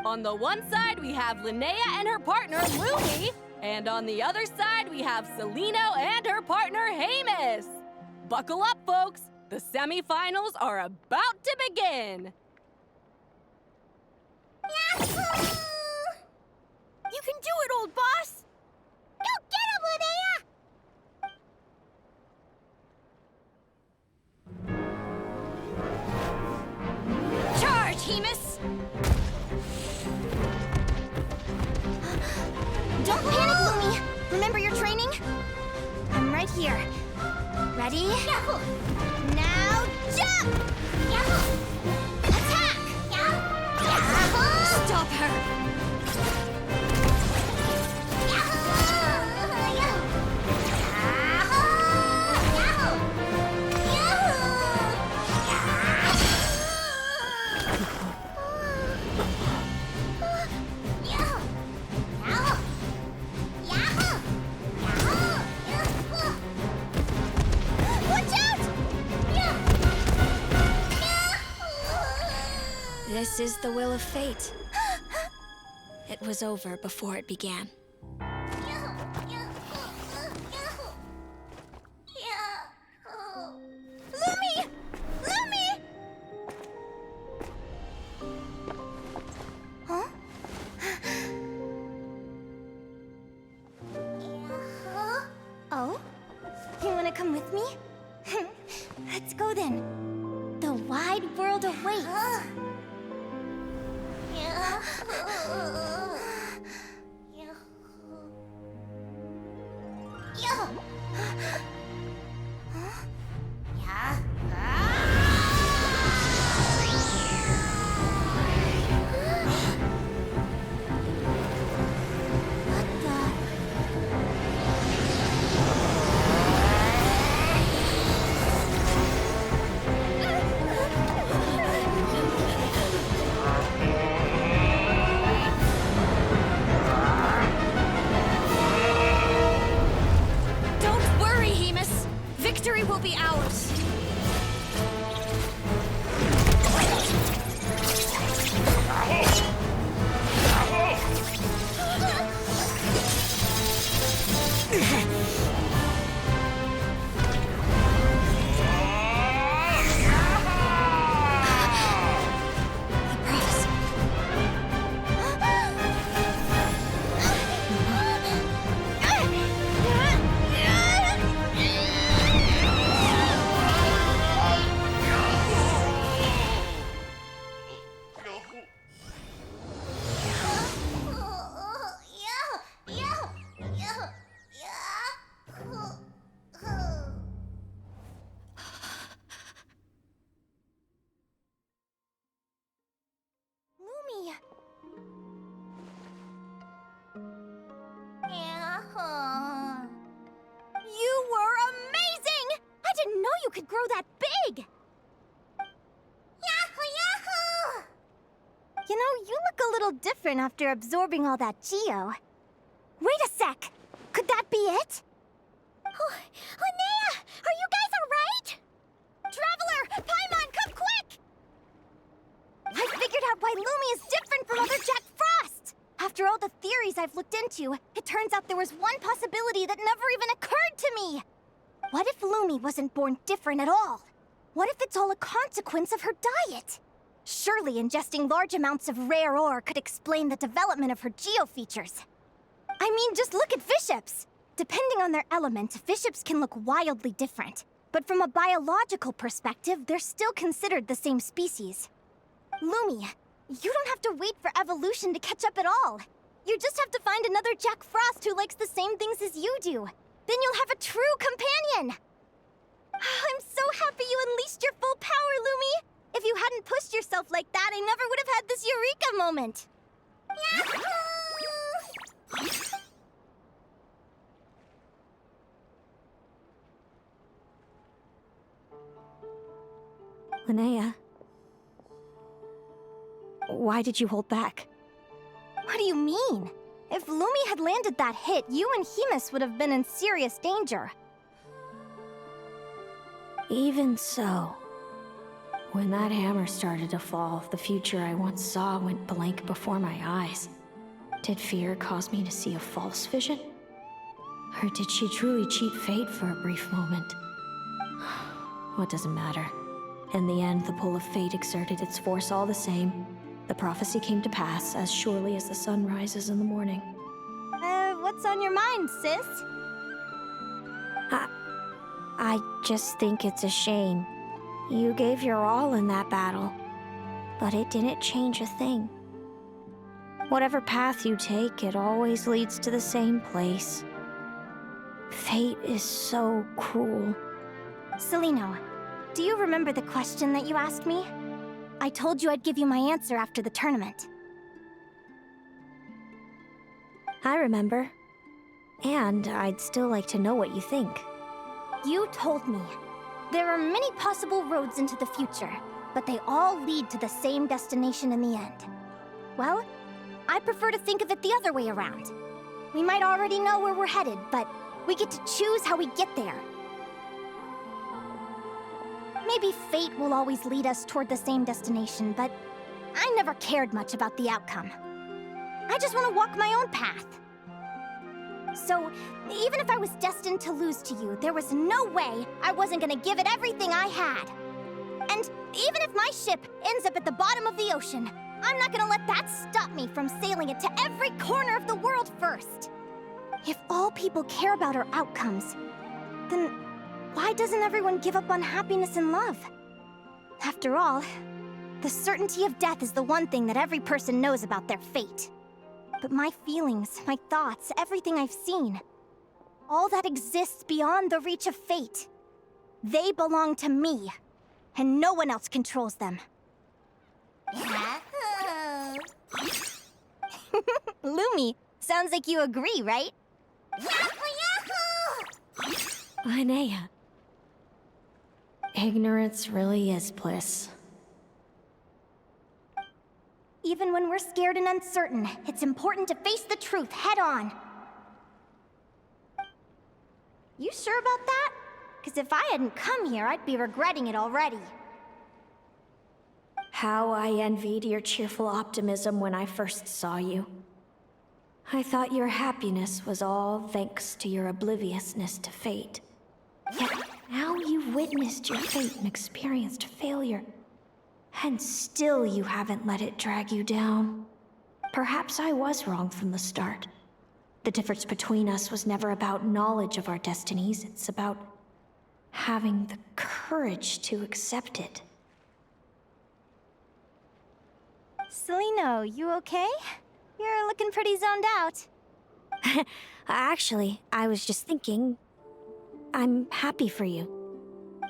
On the one side, we have Linnea and her partner, Lumi. And on the other side, we have Selena and her partner, Hamus. Buckle up, folks. The semifinals are about to begin. Yahoo! You can do it, old boss! Go get him, Linnea! Charge, Hamus! Don't panic, Lumi! Remember your training? I'm right here. Ready? Yahoo! Now jump! Yahoo! Attack! Yahoo! Stop her! This is the will of fate. It was over before it began. Lumi! Lumi! Huh? Oh? You wanna come with me? Let's go then. The wide world awaits. Victory will be ours. You were amazing! I didn't know you could grow that big! Yahoo! Yahoo! You know, you look a little different after absorbing all that Geo. Wait a sec! Could that be it? Oh, Linnea! Are you guys alright? Traveler! Paimon, come quick! I figured out why Lumi is different from other Jack Frost! After all the theories I've looked into, it turns out there was one possibility that never even occurred to me! What if Lumi wasn't born different at all? What if it's all a consequence of her diet? Surely ingesting large amounts of rare ore could explain the development of her geofeatures. I mean, just look at fiships! Depending on their element, fiships can look wildly different. But from a biological perspective, they're still considered the same species. Lumi, you don't have to wait for evolution to catch up at all. You just have to find another Jack Frost who likes the same things as you do. Then you'll have a true companion! I'm so happy you unleashed your full power, Lumi! If you hadn't pushed yourself like that, I never would have had this eureka moment! Yahoo! Linnea, why did you hold back? What do you mean? If Lumi had landed that hit, you and Hemus would have been in serious danger. Even so, when that hammer started to fall, the future I once saw went blank before my eyes. Did fear cause me to see a false vision? Or did she truly cheat fate for a brief moment? What does it matter? In the end, the pull of fate exerted its force all the same. The prophecy came to pass as surely as the sun rises in the morning. What's on your mind, sis? I just think it's a shame. You gave your all in that battle, but it didn't change a thing. Whatever path you take, it always leads to the same place. Fate is so cruel. Celino, do you remember the question that you asked me? I told you I'd give you my answer after the tournament. I remember. And I'd still like to know what you think. You told me. There are many possible roads into the future, but they all lead to the same destination in the end. Well, I prefer to think of it the other way around. We might already know where we're headed, but we get to choose how we get there. Maybe fate will always lead us toward the same destination, but I never cared much about the outcome. I just want to walk my own path. So, even if I was destined to lose to you, there was no way I wasn't gonna give it everything I had. And even if my ship ends up at the bottom of the ocean, I'm not gonna let that stop me from sailing it to every corner of the world first. If all people care about are outcomes, then why doesn't everyone give up on happiness and love? After all, the certainty of death is the one thing that every person knows about their fate. But my feelings, my thoughts, everything I've seen, all that exists beyond the reach of fate, they belong to me, and no one else controls them. Lumi, sounds like you agree, right? Linnea. Ignorance really is bliss. Even when we're scared and uncertain, it's important to face the truth head on. You sure about that? Because if I hadn't come here, I'd be regretting it already. How I envied your cheerful optimism when I first saw you. I thought your happiness was all thanks to your obliviousness to fate. Yet now you've witnessed your fate and experienced failure. And still you haven't let it drag you down. Perhaps I was wrong from the start. The difference between us was never about knowledge of our destinies, it's about having the courage to accept it. Celino, you okay? You're looking pretty zoned out. Actually, I was just thinking, I'm happy for you.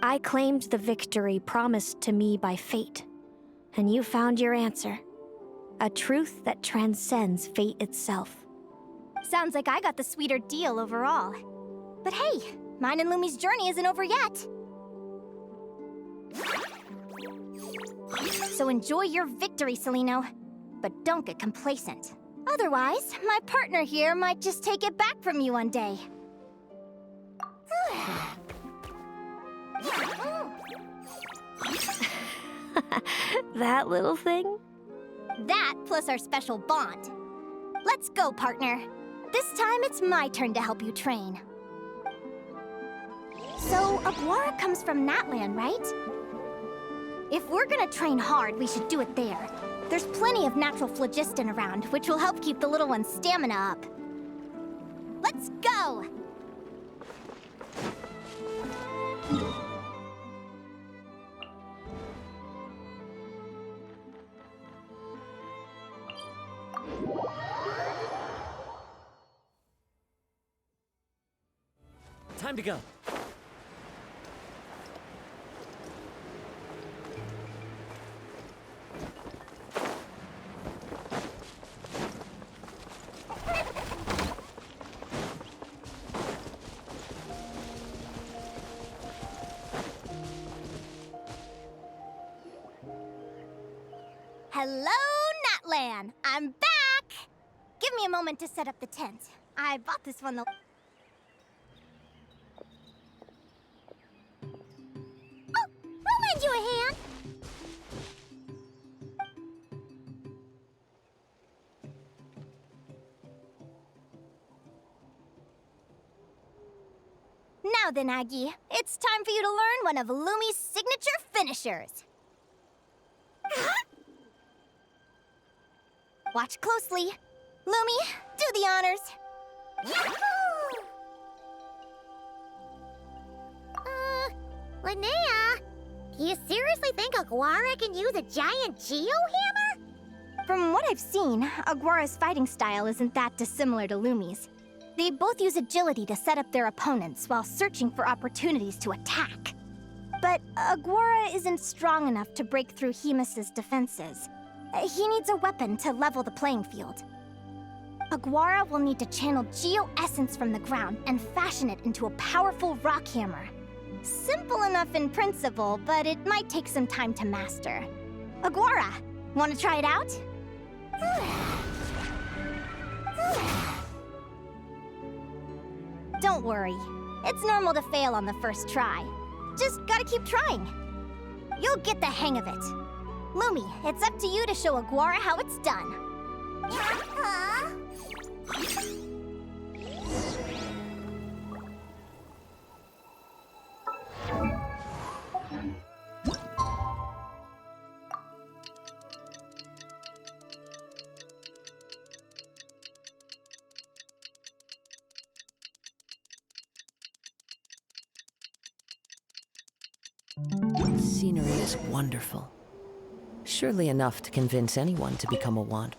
I claimed the victory promised to me by fate. And you found your answer. A truth that transcends fate itself. Sounds like I got the sweeter deal overall. But hey, mine and Lumi's journey isn't over yet. So enjoy your victory, Celino. But don't get complacent. Otherwise, my partner here might just take it back from you one day. That little thing? That plus our special bond. Let's go, partner. This time it's my turn to help you train. So, Aguara comes from Natlan, right? If we're gonna train hard, we should do it there. There's plenty of natural phlogiston around, which will help keep the little one's stamina up. Let's go! Time to go. Hello, Natlan! I'm back! Give me a moment to set up the tent. I bought this one the... I'll lend you a hand. Now then, Aggie, it's time for you to learn one of Lumi's signature finishers. Watch closely. Lumi, do the honors. Linnea, do you seriously think Aguara can use a giant geohammer? From what I've seen, Aguara's fighting style isn't that dissimilar to Lumi's. They both use agility to set up their opponents while searching for opportunities to attack. But Aguara isn't strong enough to break through Hemus's defenses. He needs a weapon to level the playing field. Aguara will need to channel geo-essence from the ground and fashion it into a powerful rock hammer. Simple enough in principle, but it might take some time to master. Aguara, want to try it out? Don't worry. It's normal to fail on the first try. Just gotta keep trying. You'll get the hang of it. Lumi, it's up to you to show Aguara how it's done. The scenery is wonderful. Surely enough to convince anyone to become a wand.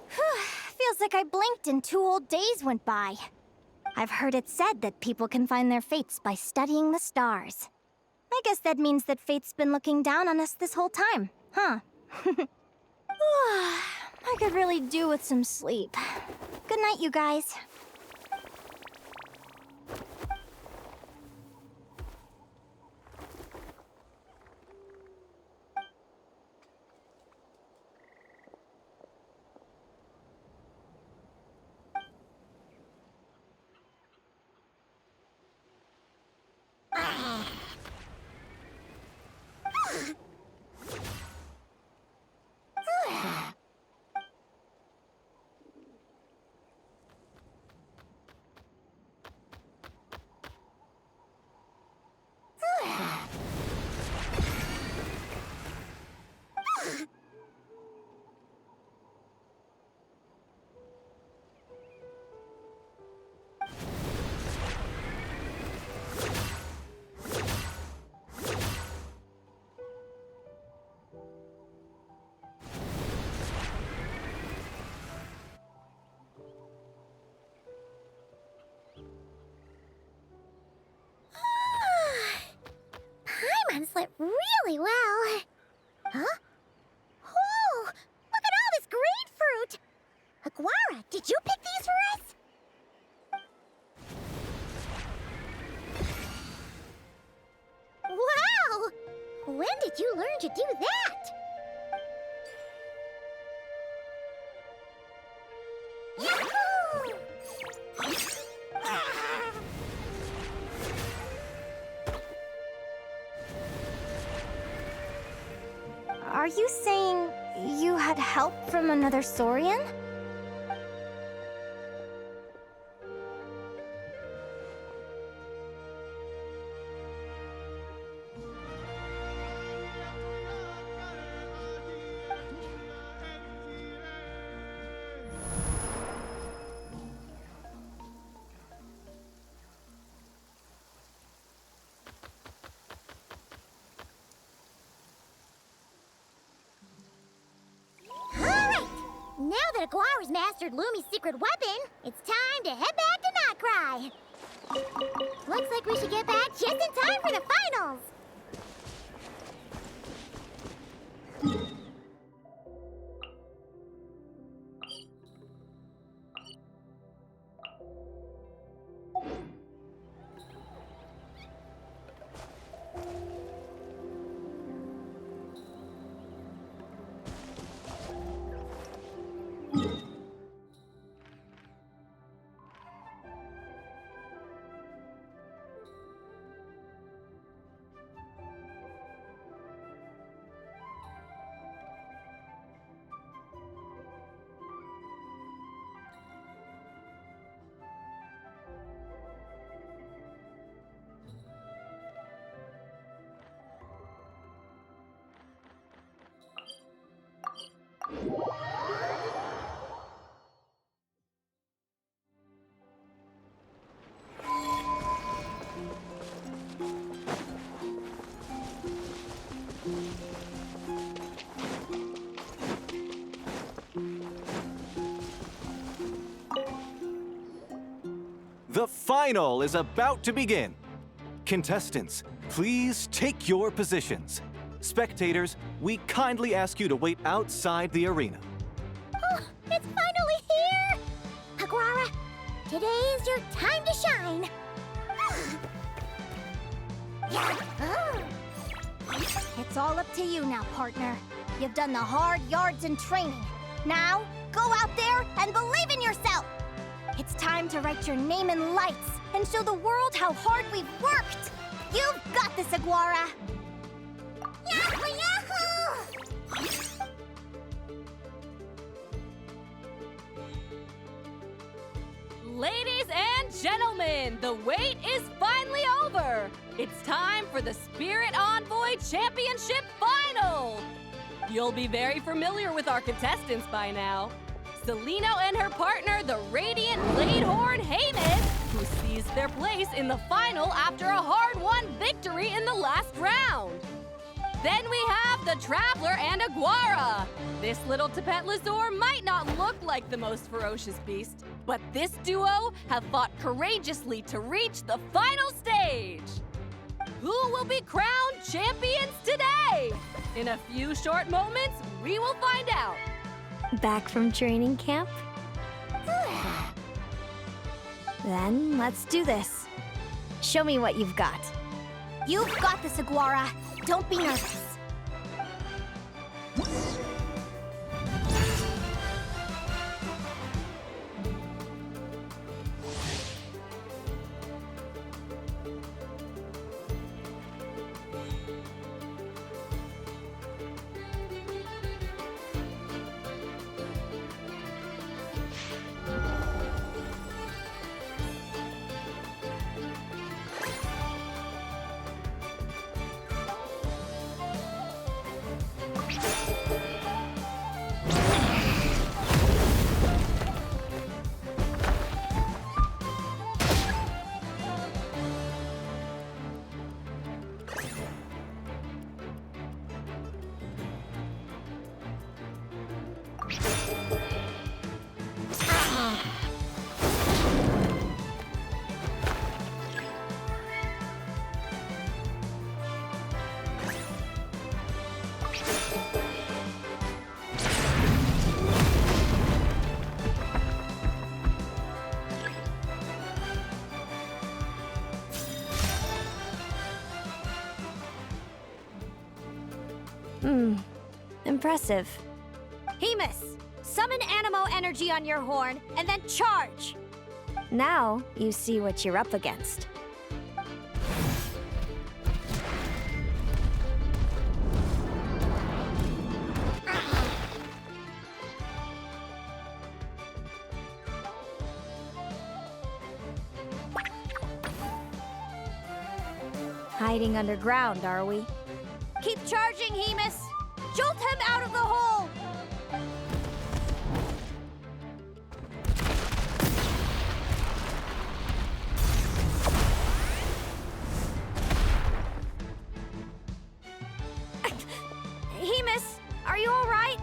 Feels like I blinked and 2 whole days went by. I've heard it said that people can find their fates by studying the stars. I guess that means that fate's been looking down on us this whole time, huh? I could really do with some sleep. Good night, you guys. Paimon slept really well. Huh? Whoa! Look at all this grapefruit! Aguara, did you pick these for us? Wow! When did you learn to do that? Yahoo! Are you saying you had help from another Saurian? Aguara's mastered Lumi's secret weapon, it's time to head back to Notcry. Looks like we should get back just in time for the finals. The final is about to begin. Contestants, please take your positions. Spectators, we kindly ask you to wait outside the arena. Oh, it's finally here! Aguara, today is your time to shine. It's all up to you now, partner. You've done the hard yards in training. Now, go out there and believe in yourself! It's time to write your name in lights and show the world how hard we've worked! You've got this, Aguara! Yahoo! Yahoo! Ladies and gentlemen, the wait is finally over. It's time for the Spirit Envoy Championship Final. You'll be very familiar with our contestants by now. Celino and her partner, the Radiant Bladehorn Haynes, who seized their place in the final after a hard-won victory in the last round. Then we have the Traveler and Aguara. This little Tapetlasaur might not look like the most ferocious beast, but this duo have fought courageously to reach the final stage. Who will be crowned champions today? In a few short moments, we will find out. Back from training camp? Then let's do this. Show me what you've got. You've got this, Aguara. Don't be nervous. Impressive. Hemus, summon Animo energy on your horn, and then charge! Now you see what you're up against. Hiding underground, are we? Keep charging, Hemus! Jolt him out of the hole! Hemus, are you all right?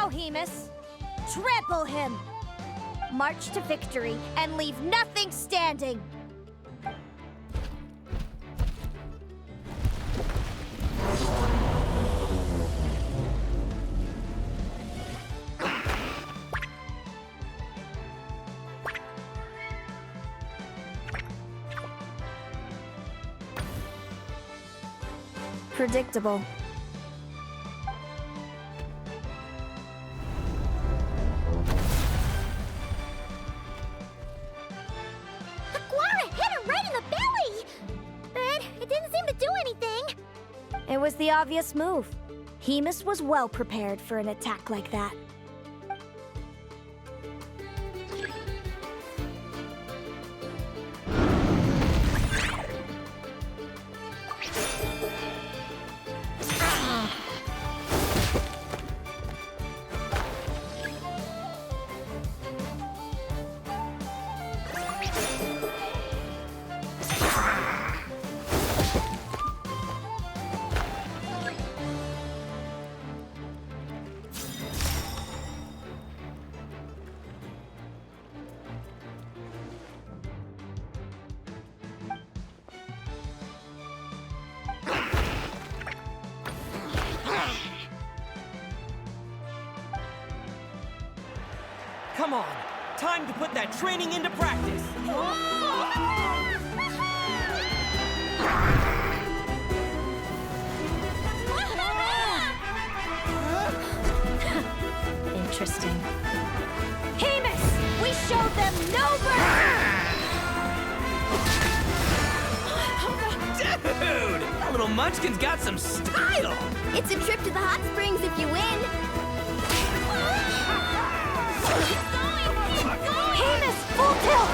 Now, Hemus, trample him! March to victory and leave nothing standing! Predictable. Aguara hit him right in the belly! But it didn't seem to do anything. It was the obvious move. Hemus was well prepared for an attack like that. Come on, time to put that training into practice. Interesting. Hemus! We showed them no mercy! Dude! That little munchkin's got some style! It's a trip to the hot springs if you win. Hemus, full tilt!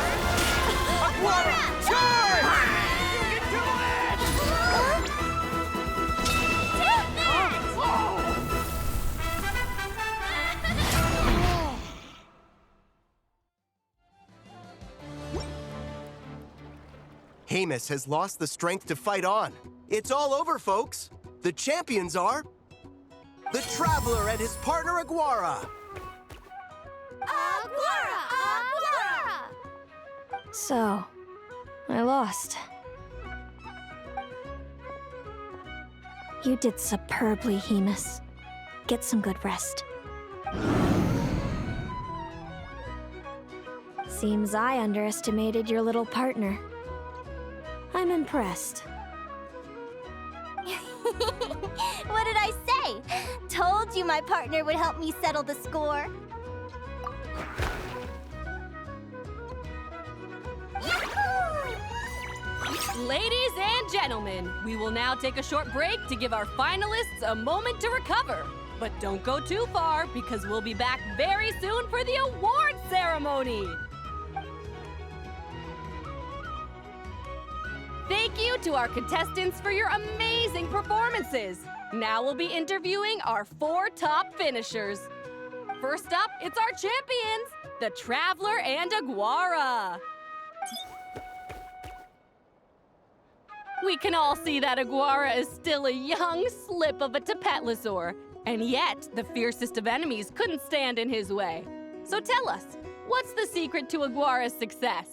Aguara, charge! You can do it! Hemus has lost the strength to fight on. It's all over, folks. The champions are the Traveler and his partner Aguara. So, I lost. You did superbly, Hemus. Get some good rest. Seems I underestimated your little partner. I'm impressed. What did I say? Told you my partner would help me settle the score. Ladies and gentlemen, we will now take a short break to give our finalists a moment to recover. But don't go too far, because we'll be back very soon for the award ceremony. Thank you to our contestants for your amazing performances. Now we'll be interviewing our 4 top finishers. First up, it's our champions, the Traveler and Aguara. We can all see that Aguara is still a young slip of a Tapetlosaur, and yet the fiercest of enemies couldn't stand in his way. So tell us, what's the secret to Aguara's success?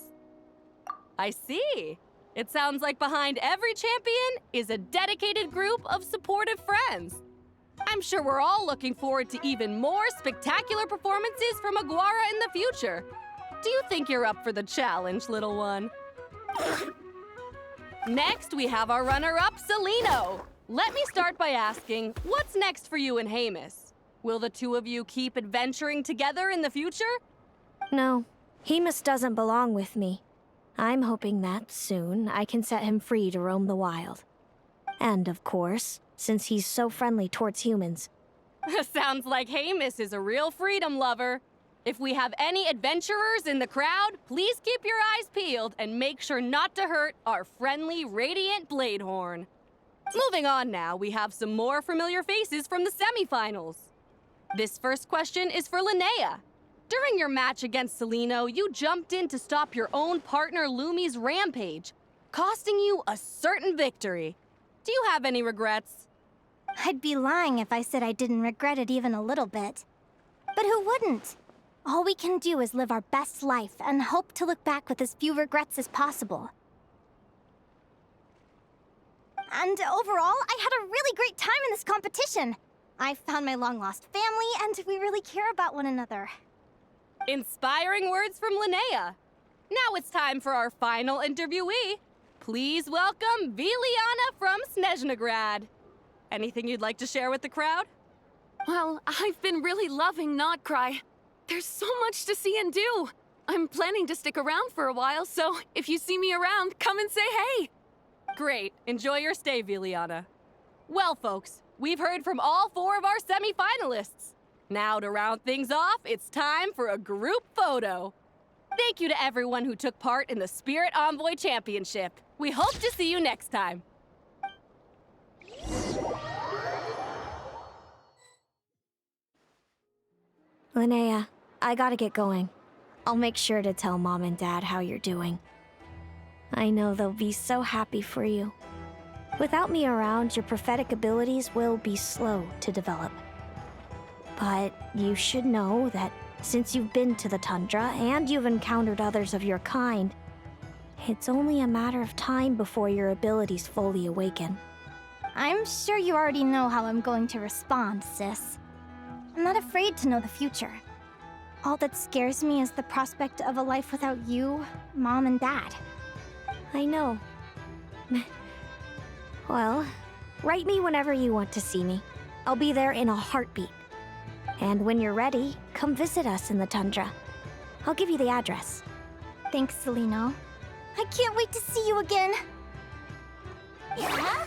I see. It sounds like behind every champion is a dedicated group of supportive friends. I'm sure we're all looking forward to even more spectacular performances from Aguara in the future. Do you think you're up for the challenge, little one? Next, we have our runner-up, Celino. Let me start by asking, what's next for you and Hemus? Will the two of you keep adventuring together in the future? No, Hemus doesn't belong with me. I'm hoping that soon I can set him free to roam the wild. And of course, since he's so friendly towards humans. Sounds like Hemus is a real freedom lover. If we have any adventurers in the crowd, please keep your eyes peeled and make sure not to hurt our friendly, radiant Bladehorn. Moving on now, we have some more familiar faces from the semifinals. This first question is for Linnea. During your match against Celino, you jumped in to stop your own partner Lumi's rampage, costing you a certain victory. Do you have any regrets? I'd be lying if I said I didn't regret it even a little bit. But who wouldn't? All we can do is live our best life and hope to look back with as few regrets as possible. And overall, I had a really great time in this competition. I found my long-lost family, and we really care about one another. Inspiring words from Linnea. Now it's time for our final interviewee. Please welcome Viliana from Snezhnegrad. Anything you'd like to share with the crowd? Well, I've been really loving Notcry. There's so much to see and do. I'm planning to stick around for a while, so if you see me around, come and say hey. Great. Enjoy your stay, Viliana. Well, folks, we've heard from all 4 of our semi-finalists. Now, to round things off, it's time for a group photo. Thank you to everyone who took part in the Spirit Envoy Championship. We hope to see you next time. Linnea, I gotta get going. I'll make sure to tell Mom and Dad how you're doing. I know they'll be so happy for you. Without me around, your prophetic abilities will be slow to develop. But you should know that since you've been to the tundra and you've encountered others of your kind, it's only a matter of time before your abilities fully awaken. I'm sure you already know how I'm going to respond, sis. I'm not afraid to know the future. All that scares me is the prospect of a life without you, Mom, and Dad. I know. Well, write me whenever you want to see me. I'll be there in a heartbeat. And when you're ready, come visit us in the tundra. I'll give you the address. Thanks, Celino. I can't wait to see you again. Yahoo!